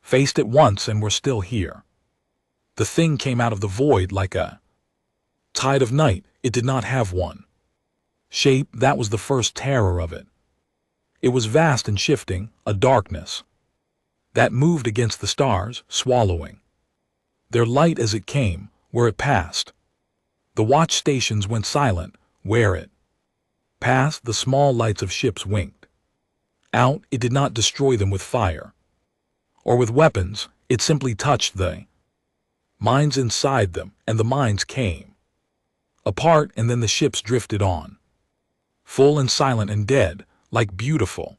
faced it once and we're still here. The thing came out of the void like a tide of night. It did not have one shape. That was the first terror of it. It was vast and shifting, a darkness that moved against the stars, swallowing their light as it came, where it passed. The watch stations went silent. Where it passed, the small lights of ships winked out. It did not destroy them with fire or with weapons. It simply touched the minds inside them, and the minds came apart, and then the ships drifted on, full and silent and dead, like beautiful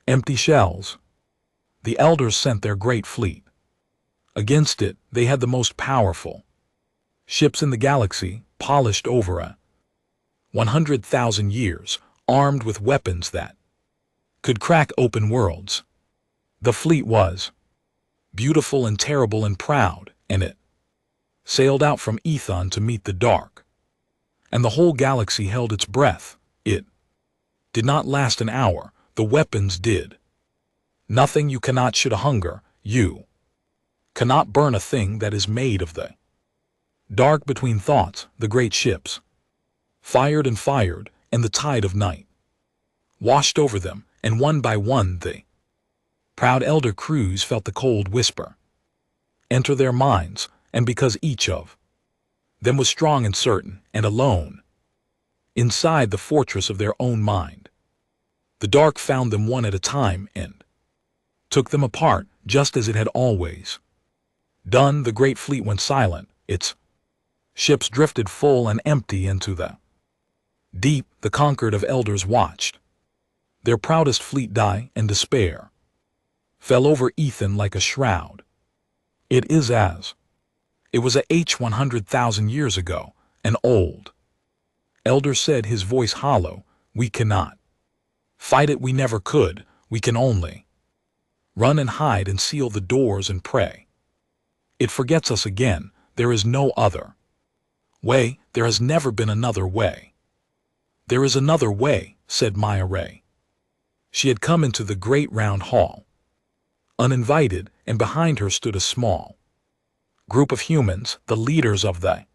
empty shells. The elders sent their great fleet against it. They had the most powerful ships in the galaxy, polished over a 100,000 years, armed with weapons that could crack open worlds. The fleet was beautiful and terrible and proud, and it sailed out from Ethon to meet the dark. And the whole galaxy held its breath. It did not last an hour. The weapons did nothing. You cannot shoot a hunger. You cannot burn a thing that is made of the dark between thoughts. The great ships fired, and the tide of night washed over them, and one by one the proud elder crews felt the cold whisper enter their minds, and because each of them was strong and certain and alone inside the fortress of their own mind, the dark found them one at a time and took them apart, just as it had always done. The great fleet went silent. Its ships drifted full and empty into the deep. The conquered of elders watched their proudest fleet die, and despair fell over Ethan like a shroud. It is as it was a 100,000 years ago. An old elder said, his voice hollow, we cannot fight it. We never could. We can only run and hide and seal the doors and pray it forgets us again. There is no other way. There has never been another way. There is another way, said Maya Ray. She had come into the great round hall, uninvited, and behind her stood a small group of humans, the leaders of the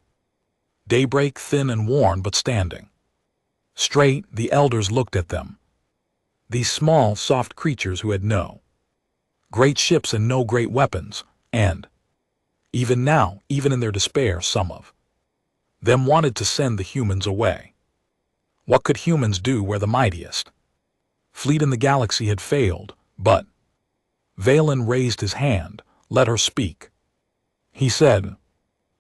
daybreak, thin and worn but standing Straight, the elders looked at them. These small, soft creatures who had no great ships and no great weapons, and even now, even in their despair, some of them wanted to send the humans away. What could humans do where the mightiest fleet in the galaxy had failed? But Valen raised his hand. Let her speak. He said,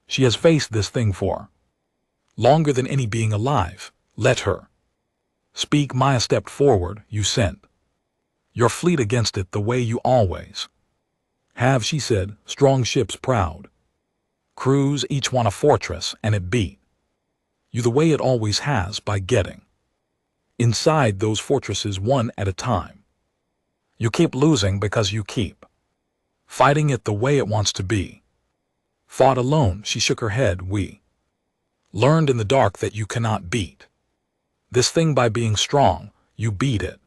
she has faced this thing for longer than any being alive. Let her speak. Maya stepped forward. You sent your fleet against it the way you always have, she said. Strong ships, proud crews, each one a fortress, and it beat you the way it always has, by getting inside those fortresses one at a time. You keep losing because you keep fighting it the way it wants to be. Fought alone, she shook her head. We learned in the dark that you cannot beat this thing by being strong, you beat it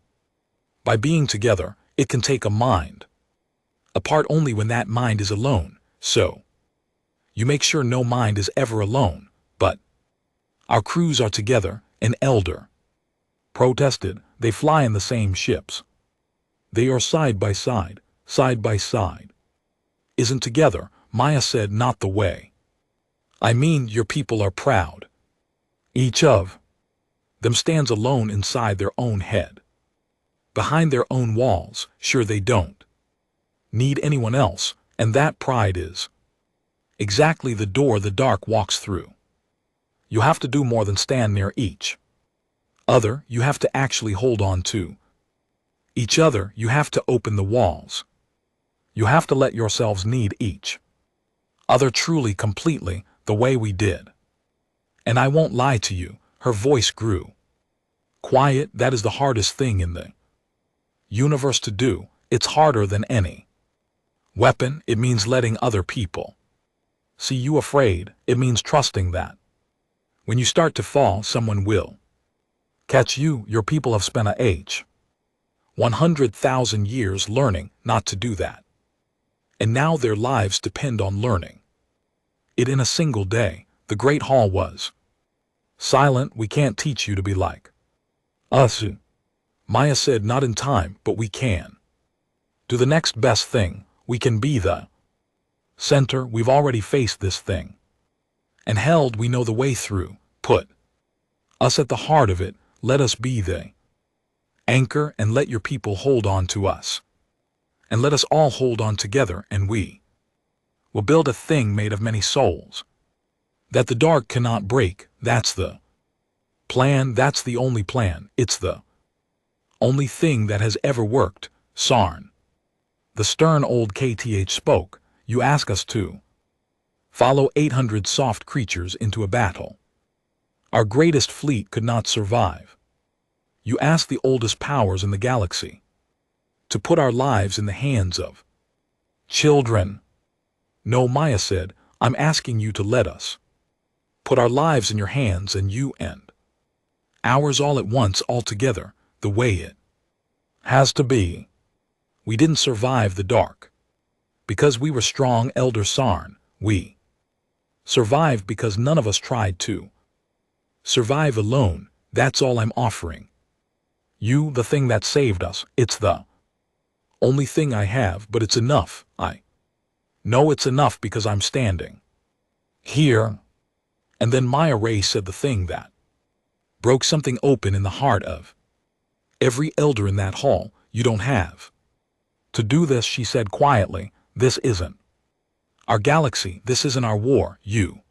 by being together. It can take a mind apart only when that mind is alone, so you make sure no mind is ever alone. But our crews are together. An elder protested. They fly in the same ships. They are side by side, side by side. Isn't together, Maya said. Not the way I mean. Your people are proud. Each of them stands alone inside their own head, behind their own walls. Sure, they don't need anyone else, and that pride is exactly the door the dark walks through. You have to do more than stand near each other. You have to actually hold on to each other. You have to open the walls. You have to let yourselves need each other truly, completely, the way we did. And I won't lie to you, her voice grew quiet. That is the hardest thing in the universe to do. It's harder than any weapon. It means letting other people see you afraid. It means trusting that when you start to fall, someone will catch you. Your people have spent 100,000 years learning not to do that. And now their lives depend on learning it in a single day. The great hall was silent. We can't teach you to be like us, Maya said. Not in time, but we can do the next best thing. We can be the center. We've already faced this thing and held. We know the way through. Put us at the heart of it. Let us be the anchor, and let your people hold on to us. And let us all hold on together, and we will build a thing made of many souls that the dark cannot break. That's the plan. That's the only plan. It's the only thing that has ever worked. Sarn, the stern old KTH, spoke. You ask us to follow 800 soft creatures into a battle. Our greatest fleet could not survive. You ask the oldest powers in the galaxy to put our lives in the hands of children. No, Maya said, I'm asking you to let us put our lives in your hands, and you and ours all at once, all together, the way it has to be. We didn't survive the dark because we were strong, Elder Sarn. We survived because none of us tried to survive alone. That's all I'm offering you, the thing that saved us. It's the only thing I have, but it's enough. I know it's enough because I'm standing here. And then Maya Ray said the thing that broke something open in the heart of every elder in that hall. You don't have to do this, she said quietly. This isn't our galaxy. This isn't our war. You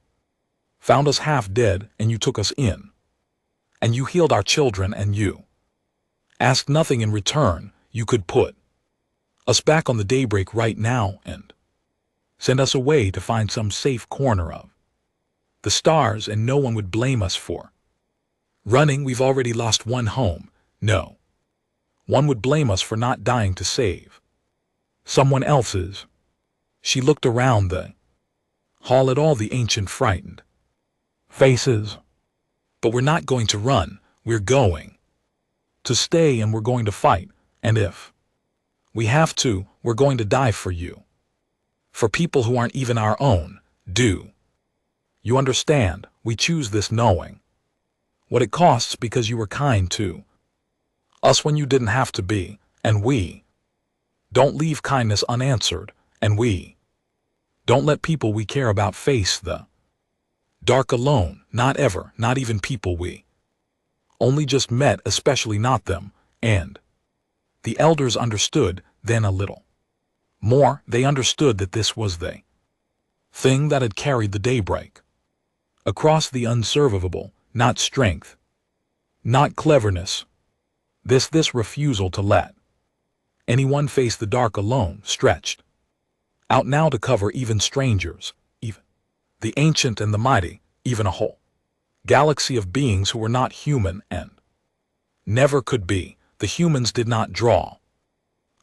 found us half dead, and you took us in. And you healed our children, and you asked nothing in return. You could put us back on the daybreak right now and send us away to find some safe corner of the stars, and no one would blame us for running. We've already lost one home. No one would blame us for not dying to save someone else's. She looked around the hall at all the ancient, frightened faces. But we're not going to run. We're going to stay, and we're going to fight. And if we have to, we're going to die for you. For people who aren't even our own. Do you understand? We choose this knowing what it costs because you were kind to us when you didn't have to be, and we don't leave kindness unanswered, and we don't let people we care about face the dark alone, not ever, not even people we only just met, especially not them. And the elders understood then a little more. They understood that this was the thing that had carried the daybreak across the unsurvivable, not strength, not cleverness. This refusal to let anyone face the dark alone, stretched out now to cover even strangers, even the ancient and the mighty, even a whole galaxy of beings who were not human and never could be. The humans did not draw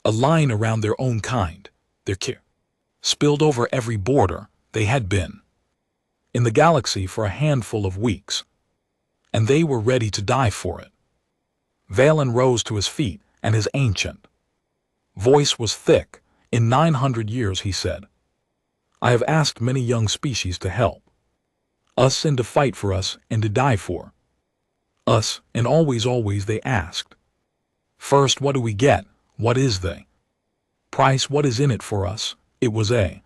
a line around their own kind. Their care spilled over every border. They had been in the galaxy for a handful of weeks, and they were ready to die for it. Valen rose to his feet, and his ancient voice was thick. In 900 years, he said, I have asked many young species to help us and to fight for us and to die for us, and always they asked, first, what do we get? What is the price? What is in it for us? It was a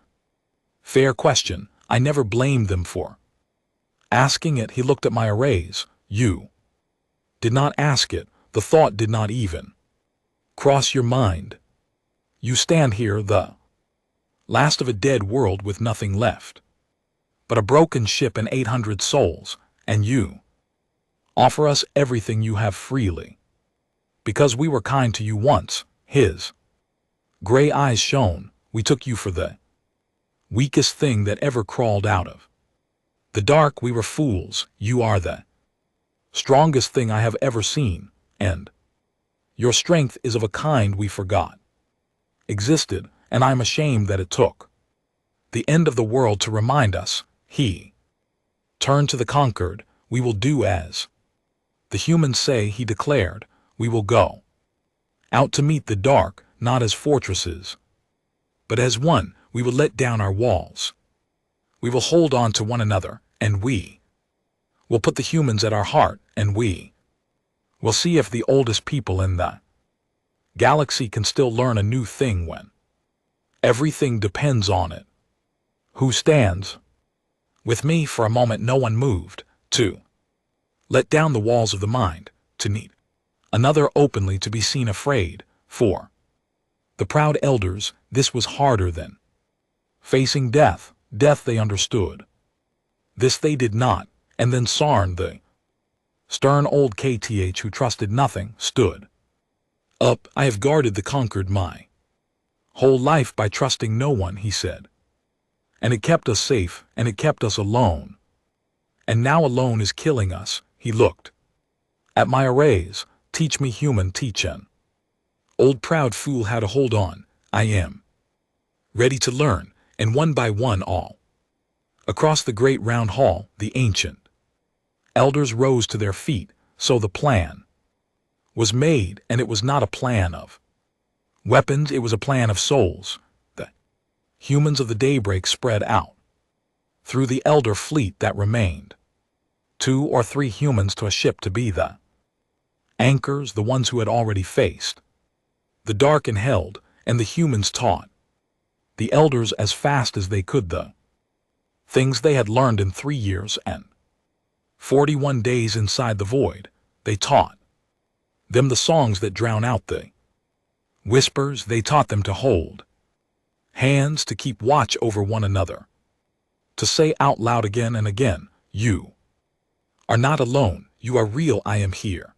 fair question. I never blamed them for asking it. He looked at my arrays. You did not ask it. The thought did not even cross your mind. You stand here, the last of a dead world with nothing left but a broken ship and 800 souls, and you offer us everything you have freely. Because we were kind to you once. His gray eyes shone. We took you for the weakest thing that ever crawled out of the dark. We were fools. You are the strongest thing I have ever seen, and your strength is of a kind we forgot existed, and I'm ashamed that it took the end of the world to remind us. He turned to the conquered. We will do as the humans say, he declared. We will go out to meet the dark, not as fortresses, but as one. We will let down our walls. We will hold on to one another, and we will put the humans at our heart, and we will see if the oldest people in the galaxy can still learn a new thing when everything depends on it. Who stands with me? For a moment no one moved. To let down the walls of the mind, to need another openly to be seen afraid. For the proud elders, this was harder than facing death. Death they understood. This they did not. And then Sarn, the stern old KTH who trusted nothing, stood up. I have guarded the conquered my whole life by trusting no one, he said. And it kept us safe, and it kept us alone. And now alone is killing us. He looked at my arrays. Teach me, human, teach an old proud fool how to hold on. I am ready to learn. And one by one all across the great round hall, the ancient elders rose to their feet. So the plan was made, and it was not a plan of weapons, it was a plan of souls. The humans of the daybreak spread out through the elder fleet that remained. 2 or 3 humans to a ship to be the anchors, the ones who had already faced the dark and held, and the humans taught the elders as fast as they could the things they had learned in 3 years and 41 days inside the void. They taught them the songs that drown out the whispers. They taught them to hold hands, to keep watch over one another, to say out loud again and again, you are not alone, you are real, I am here.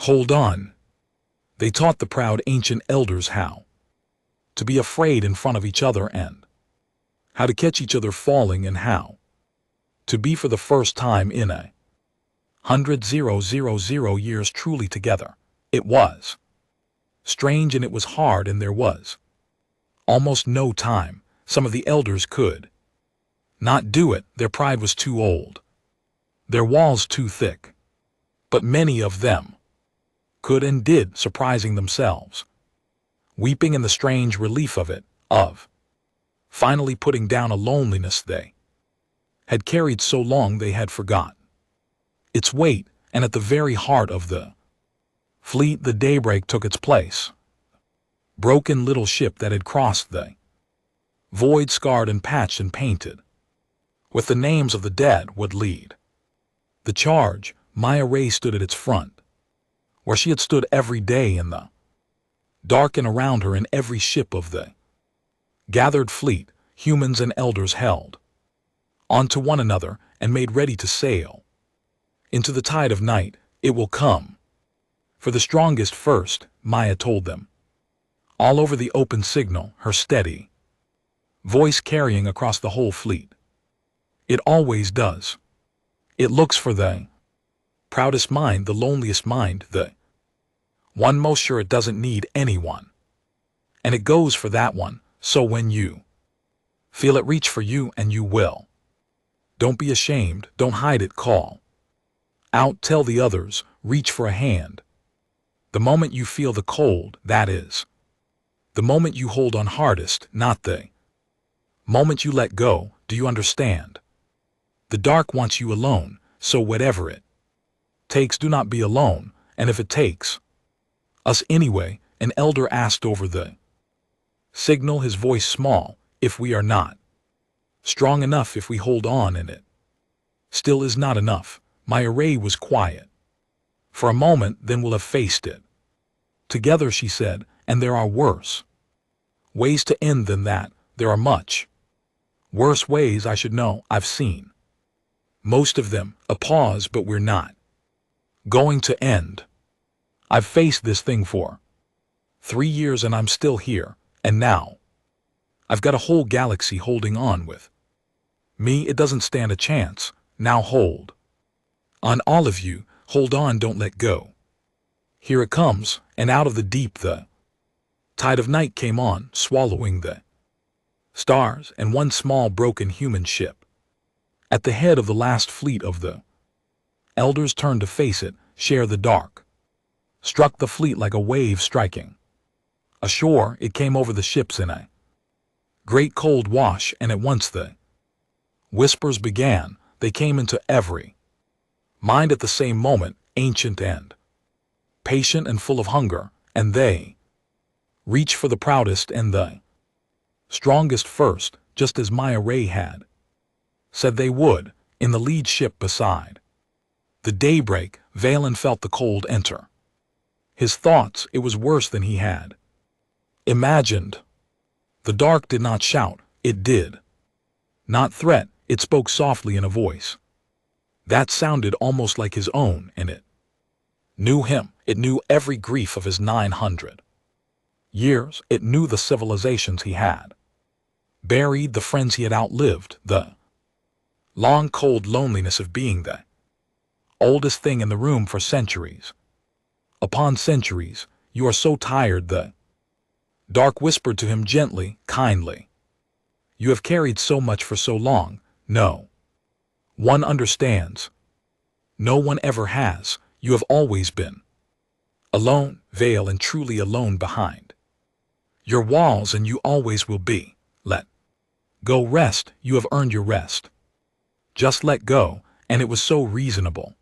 Hold on. They taught the proud ancient elders how to be afraid in front of each other, and how to catch each other falling, and how to be for the first time in 100,000 years truly together. It was strange, and it was hard, and there was almost no time. Some of the elders could not do it. Their pride was too old, their walls too thick. But many of them could and did, surprising themselves, weeping in the strange relief of it, of finally putting down a loneliness they had carried so long they had forgotten its weight, and at the very heart of the fleet the Daybreak took its place. Broken little ship that had crossed the void, scarred and patched and painted, with the names of the dead, would lead the charge. Maya Ray stood at its front, where she had stood every day in the dark, and around her in every ship of the gathered fleet, humans and elders held onto one another and made ready to sail into the tide of night. It will come for the strongest first, Maya told them, all over the open signal, her steady voice carrying across the whole fleet. It always does. It looks for the proudest mind, the loneliest mind, the one most sure it doesn't need anyone. And it goes for that one. So when you feel it reach for you, and you will. Don't be ashamed, don't hide it, call out, tell the others, reach for a hand. The moment you feel the cold, that is the moment you hold on hardest, not the moment you let go. Do you understand? The dark wants you alone, so whatever it takes, do not be alone. And if it takes us anyway, an elder asked over the signal, his voice small, if we are not strong enough, if we hold on and it still is not enough. Maya Ray was quiet for a moment, then we'll have faced it together, she said, and there are worse ways to end than that. There are much worse ways, I should know. I've seen most of them. A pause, but we're not going to end. I've faced this thing for 3 years and I'm still here, and now I've got a whole galaxy holding on with me. It doesn't stand a chance. Now hold on, all of you, hold on, don't let go. Here it comes, and out of the deep the tide of night came on, swallowing the stars and one small broken human ship. At the head of the last fleet of the elders turned to face it, share the dark. Struck the fleet like a wave striking ashore. It came over the ships in a great cold wash, and at once the whispers began. They came into every mind at the same moment, ancient and patient and full of hunger, and they reached for the proudest and the strongest first, just as Maya Ray had said they would. In the lead ship beside the Daybreak, Valen felt the cold enter his thoughts. It was worse than he had imagined. The dark did not shout, it did not threat, it spoke softly in a voice that sounded almost like his own, and it knew him. It knew every grief of his 900 years. It knew the civilizations he had buried, the friends he had outlived, the long cold loneliness of being the oldest thing in the room for centuries upon centuries. You are so tired, the dark whispered to him gently, kindly. You have carried so much for so long. No one understands. No one ever has. You have always been alone, Vale, and truly alone behind your walls, and you always will be. Let go, rest. You have earned your rest. Just let go. And it was so reasonable.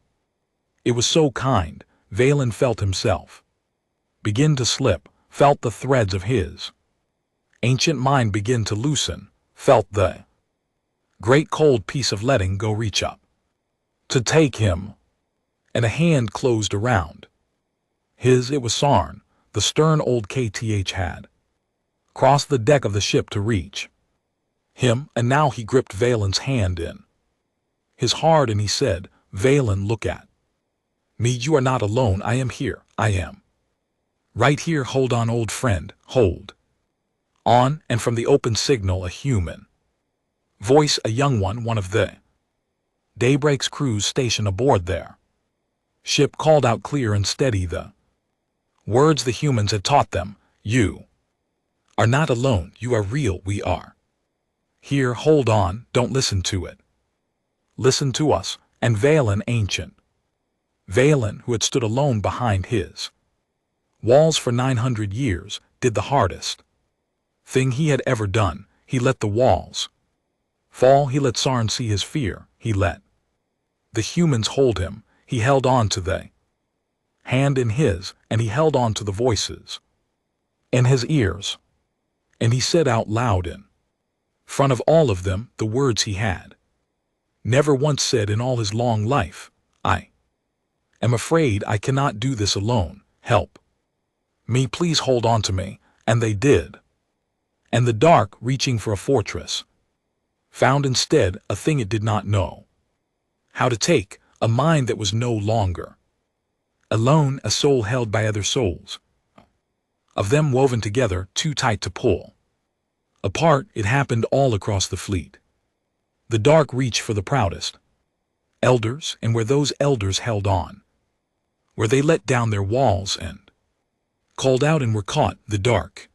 It was so kind. Valen felt himself begin to slip, felt the threads of his ancient mind begin to loosen, felt the great cold piece of letting go reach up to take him, and a hand closed around his. It was Sarn, the stern old KTH had crossed the deck of the ship to reach him, and now he gripped Valen's hand in his hard, and he said, Valen, look at me. You are not alone. I am here. I am right here. Hold on, old friend, hold on. And from the open signal, a human voice, a young one of the Daybreak's crews stationed aboard their ship, called out clear and steady the words the humans had taught them. You are not alone. You are real. We are here. Hold on. Don't listen to it. Listen to us. And Valen, ancient Valen, who had stood alone behind his walls for 900 years, did the hardest thing he had ever done. He let the walls fall. He let Sarn see his fear. He let the humans hold him. he held on to the hand in his, and he held on to the voices in his ears. And he said out loud in front of all of them the words he had never once said in all his long life. I am afraid I cannot do this alone. Help me, please hold on to me. And they did. And the dark, reaching for a fortress, found instead a thing it did not know how to take, a mind that was no longer alone, a soul held by other souls, of them woven together, too tight to pull apart. It happened all across the fleet. The dark reached for the proudest elders, and where those elders held on, where they let down their walls and called out and were caught, the dark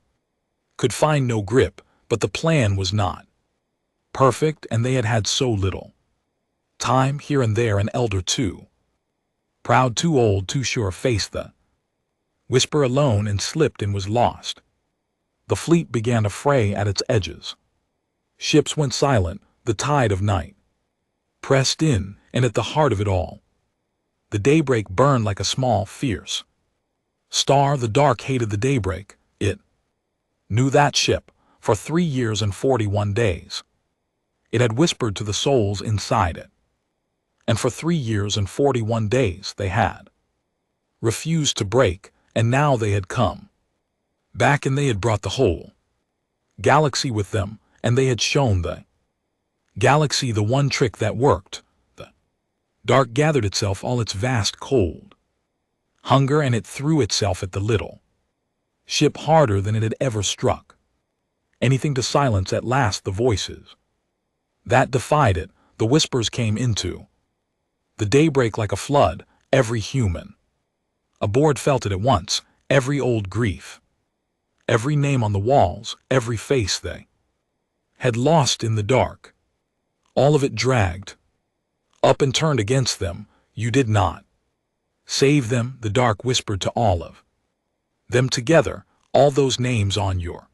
could find no grip. But the plan was not perfect, and they had had so little time. Here and there an elder too proud, too old, too sure, faced the whisper alone and slipped and was lost. The fleet began to fray at its edges. Ships went silent. The tide of night pressed in, and at the heart of it all, the daybreak burned like a small, fierce star. The dark hated the daybreak. It knew that ship. For 3 years and 41 days, it had whispered to the souls inside it. And for 3 years and 41 days they had refused to break, and now they had come back, and they had brought the whole galaxy with them, and they had shown the galaxy the one trick that worked. The dark gathered itself all its vast cold hunger, and it threw itself at the little ship harder than it had ever struck anything to silence at last the voices that defied it. The whispers came into the daybreak like a flood. Every human aboard felt it at once, every old grief, every name on the walls, every face they had lost in the dark. All of it dragged up and turned against them. You did not save them, the dark whispered to all of them together. All those names on your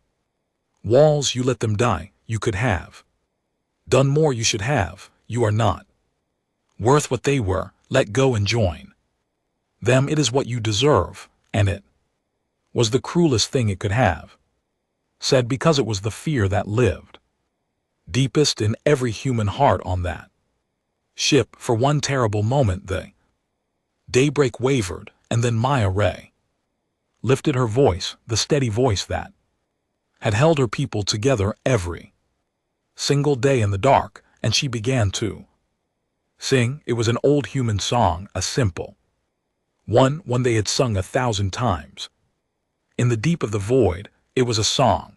walls, you let them die. You could have done more. You should have. You are not worth what they were. Let go and join them. It is what you deserve. And it was the cruelest thing it could have said, because it was the fear that lived deepest in every human heart on that ship. For one terrible moment the daybreak wavered, and then Maya Ray lifted her voice, the steady voice that had held her people together every single day in the dark, and she began to sing. It was an old human song, a simple one they had sung 1,000 times. In the deep of the void, it was a song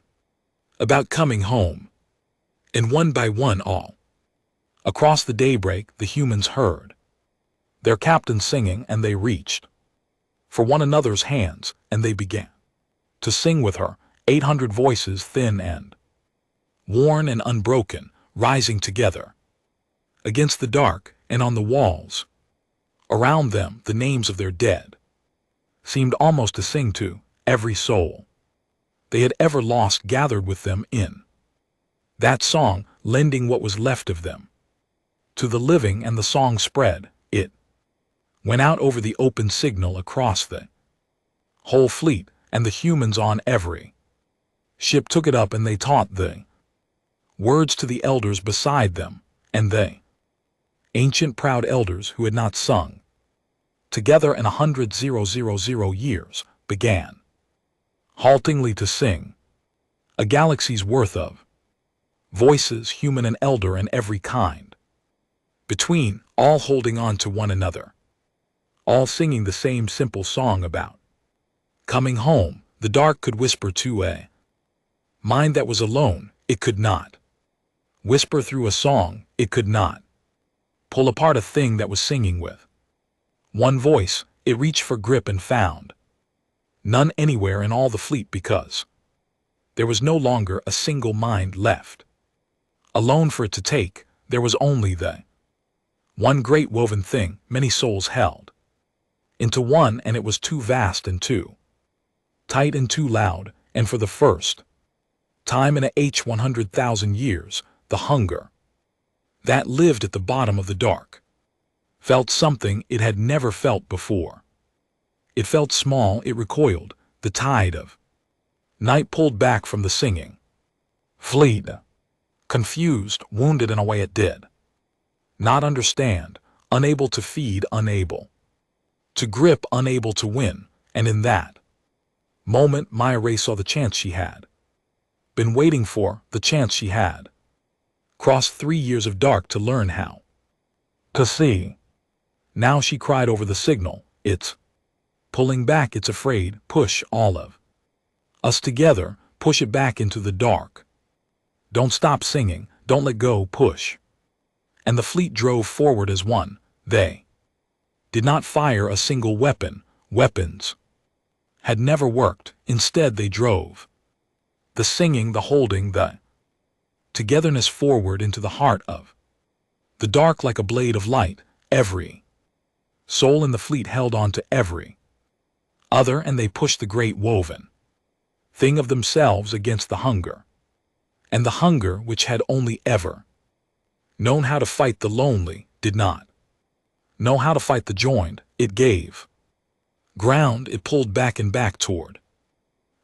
about coming home. And one by one, all across the daybreak, the humans heard their captain singing, and they reached for one another's hands, and they began to sing with her. 800 voices, thin and worn and unbroken, rising together against the dark, and on the walls around them the names of their dead seemed almost to sing to. Every soul they had ever lost gathered with them in that song, lending what was left of them to the living, and the song spread. It went out over the open signal across the whole fleet, and the humans on every ship took it up, and they taught the words to the elders beside them, and they, ancient proud elders who had not sung together in 100,000 years, began haltingly to sing a galaxy's worth of voices, human and elder and every kind, between, all holding on to one another, all singing the same simple song about coming home. The dark could whisper to a mind that was alone. It could not whisper through a song. It could not pull apart a thing that was singing with one voice. It reached for grip and found none anywhere in all the fleet, because there was no longer a single mind left alone for it to take. There was only the one great woven thing many souls held into one, and it was too vast and too tight and too loud, and for the first time in 100,000 years, the hunger that lived at the bottom of the dark felt something it had never felt before. It felt small, it recoiled, the tide of night pulled back from the singing. Fled. Confused, wounded in a way it did. Not understand, unable to feed, unable to grip, unable to win, and in that moment Maya Ray saw the chance she had been waiting for, the chance she had crossed 3 years of dark to learn how to see. Now she cried over the signal, it's pulling back, it's afraid, push all of us together, push it back into the dark. Don't stop singing, don't let go, push. And the fleet drove forward as one. They did not fire a single weapon. Weapons had never worked. Instead they drove the singing, the holding, the togetherness forward into the heart of the dark like a blade of light. Every soul in the fleet held on to every other, and they pushed the great woven thing of themselves against the hunger. And the hunger, which had only ever known how to fight the lonely, did not know how to fight the joined. It gave ground, it pulled back and back toward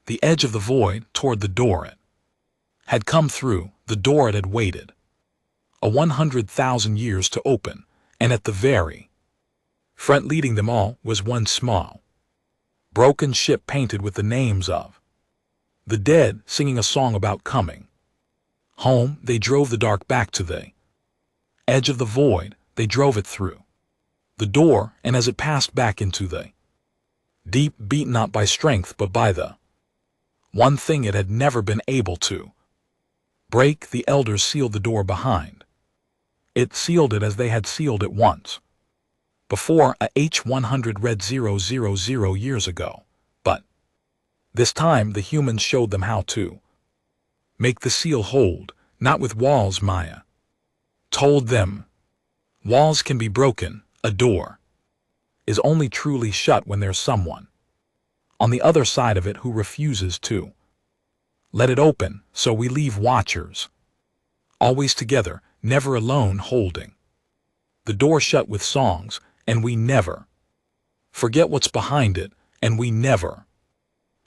the edge of the void, toward the door it had come through, the door it had waited 100,000 years to open, and at the very front leading them all was one small, broken ship painted with the names of the dead, singing a song about coming home. They drove the dark back to the edge of the void, they drove it through the door, and as it passed back into the deep, beat not by strength but by the one thing it had never been able to break, the elders sealed the door behind it, sealed it as they had sealed it once before, a H100 red 000 years ago. But this time the humans showed them how to make the seal hold, not with walls. Maya told them walls can be broken, a door is only truly shut when there's someone on the other side of it who refuses to let it open. So we leave watchers always together, never alone, holding the door shut with songs, and we never forget what's behind it, and we never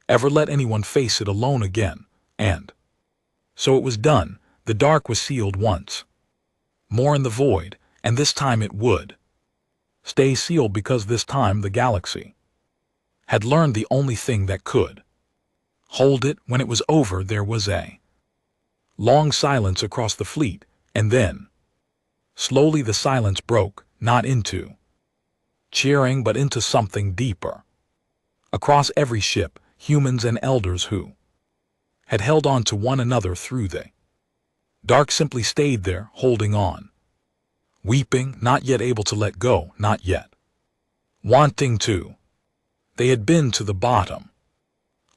ever let anyone face it alone again. And so it was done. The dark was sealed once more in the void, and this time it would stay sealed, because this time the galaxy had learned the only thing that could hold it. When it was over, there was a long silence across the fleet, and then slowly the silence broke, not into cheering but into something deeper. Across every ship, humans and elders who had held on to one another through the dark simply stayed there, holding on, weeping, not yet able to let go, not yet wanting to. They had been to the bottom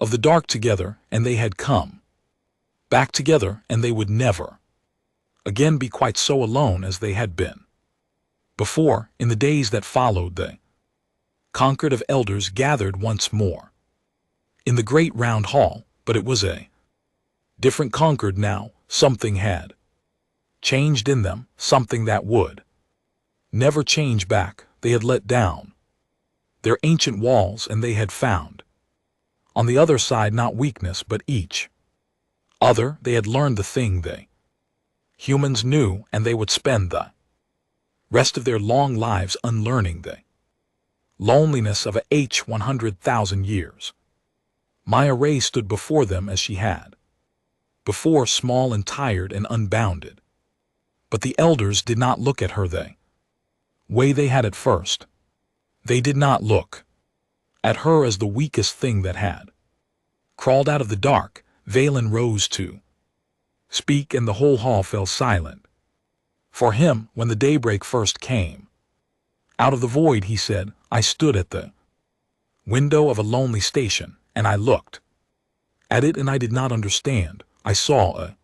of the dark together, and they had come back together, and they would never again be quite so alone as they had been before. In the days that followed, the conquered of elders gathered once more in the great round hall, but it was a different conquered now. Something had changed in them, something that would never change back. They had let down their ancient walls, and they had found on the other side not weakness but each other. They had learned the thing they humans knew, and they would spend the rest of their long lives unlearning the loneliness of a H100,000 years. Maya Ray stood before them as she had before, small and tired and unbounded. But the elders did not look at her the way they had at first. They did not look at her as the weakest thing that had crawled out of the dark. Valen rose to speak, and the whole hall fell silent. For him, when the daybreak first came out of the void, he said, I stood at the window of a lonely station, and I looked at it, and I did not understand. I saw a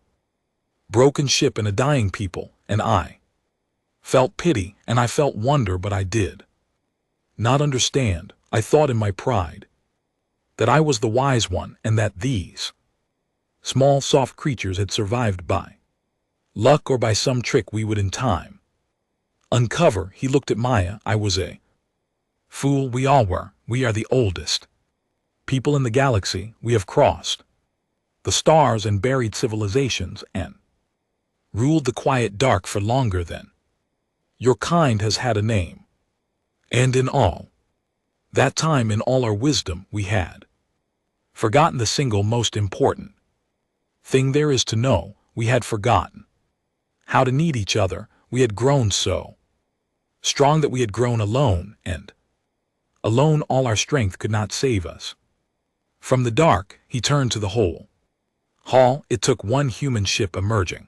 broken ship and a dying people, and I felt pity, and I felt wonder, but I did not understand. I thought in my pride that I was the wise one, and that these small soft creatures had survived by luck or by some trick we would in time Uncover, he looked at Maya. I was a fool. We all were. We are the oldest people in the galaxy. We have crossed the stars and buried civilizations and ruled the quiet dark for longer than your kind has had a name. And in all that time, in all our wisdom, we had forgotten the single most important thing there is to know. We had forgotten how to need each other. We had grown so strong that we had grown alone, and alone all our strength could not save us. From the dark, he turned to the whole hall. It took one human ship emerging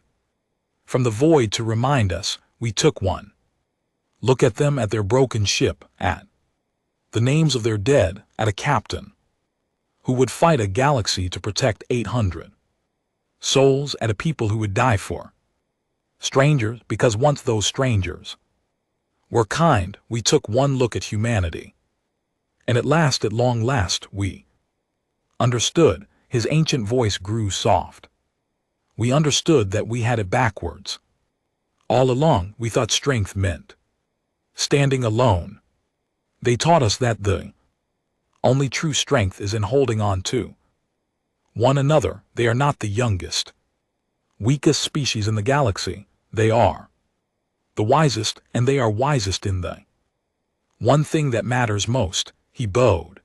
from the void to remind us. We took one look at them, at their broken ship, at the names of their dead, at a captain who would fight a galaxy to protect 800 souls, at a people who would die for strangers, because once those strangers were kind. We took one look at humanity, and at long last, we understood. His ancient voice grew soft. We understood that we had it backwards. All along, we thought strength meant standing alone. They taught us that the only true strength is in holding on to one another. They are not the youngest, weakest species in the galaxy. They are the wisest, and they are wisest in the one thing that matters most. He bowed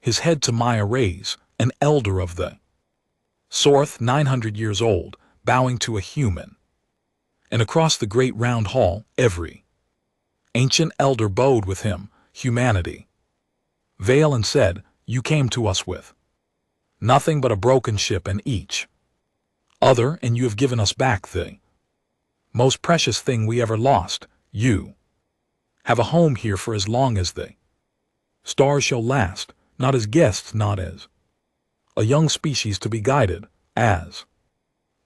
his head to Maya Reyes, an elder of the Sorth, 900 years old, bowing to a human. And across the great round hall, every ancient elder bowed with him. Humanity veiled and said, "You came to us with nothing but a broken ship and each other, and you have given us back the most precious thing we ever lost. You have a home here for as long as the stars shall last, not as guests, not as a young species to be guided, as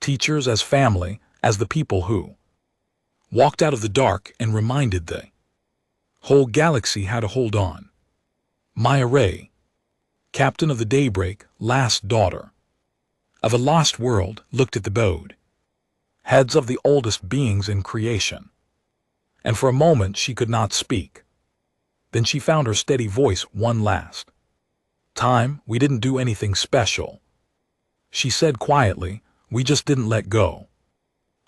teachers, as family, as the people who walked out of the dark and reminded the whole galaxy how to hold on." Maya Ray, captain of the Daybreak, last daughter of a lost world, looked at the bowed heads of the oldest beings in creation, and for a moment she could not speak. Then she found her steady voice one last time. "We didn't do anything special," she said quietly. "We just didn't let go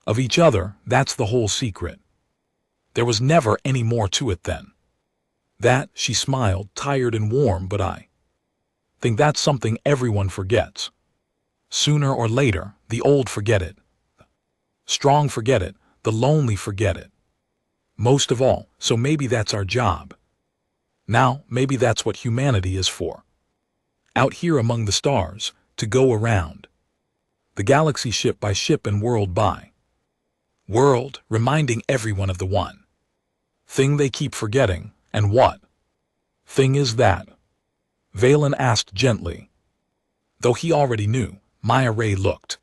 of each other. That's the whole secret. There was never any more to it than that." She smiled, tired and warm. "But I think that's something everyone forgets. Sooner or later, the old forget it. Strong forget it. The lonely forget it. Most of all. So maybe that's our job. Now, maybe that's what humanity is for. Out here among the stars, to go around the galaxy ship by ship and world by world, reminding everyone of the one thing they keep forgetting. And what thing is that?" Valen asked gently. Though he already knew, Maya Ray looked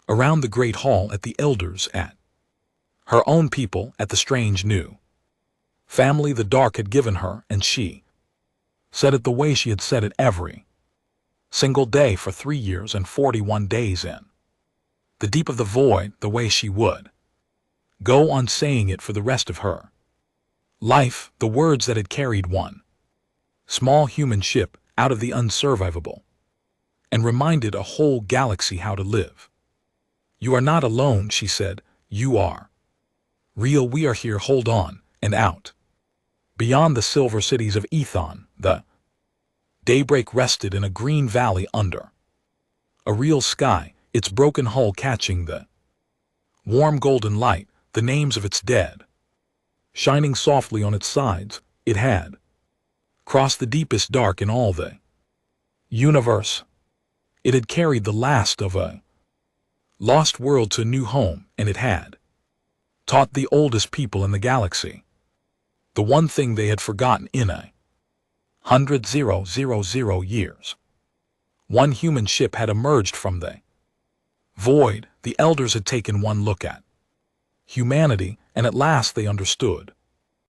around the great hall, at the elders, at her own people, at the strange new family the dark had given her, and she said it the way she had said it every single day for 3 years and 41 days in the deep of the void, the way she would go on saying it for the rest of her life, the words that had carried one small human ship out of the unsurvivable and reminded a whole galaxy how to live. "You are not alone," she said. "You are real. We are here. Hold on." And out beyond the silver cities of Ethon, the Daybreak rested in a green valley under a real sky, its broken hull catching the warm golden light, the names of its dead shining softly on its sides. It had crossed the deepest dark in all the universe. It had carried the last of a lost world to a new home, and it had taught the oldest people in the galaxy the one thing they had forgotten in 100,000 years. One human ship had emerged from the void. The elders had taken one look at humanity, and at last they understood.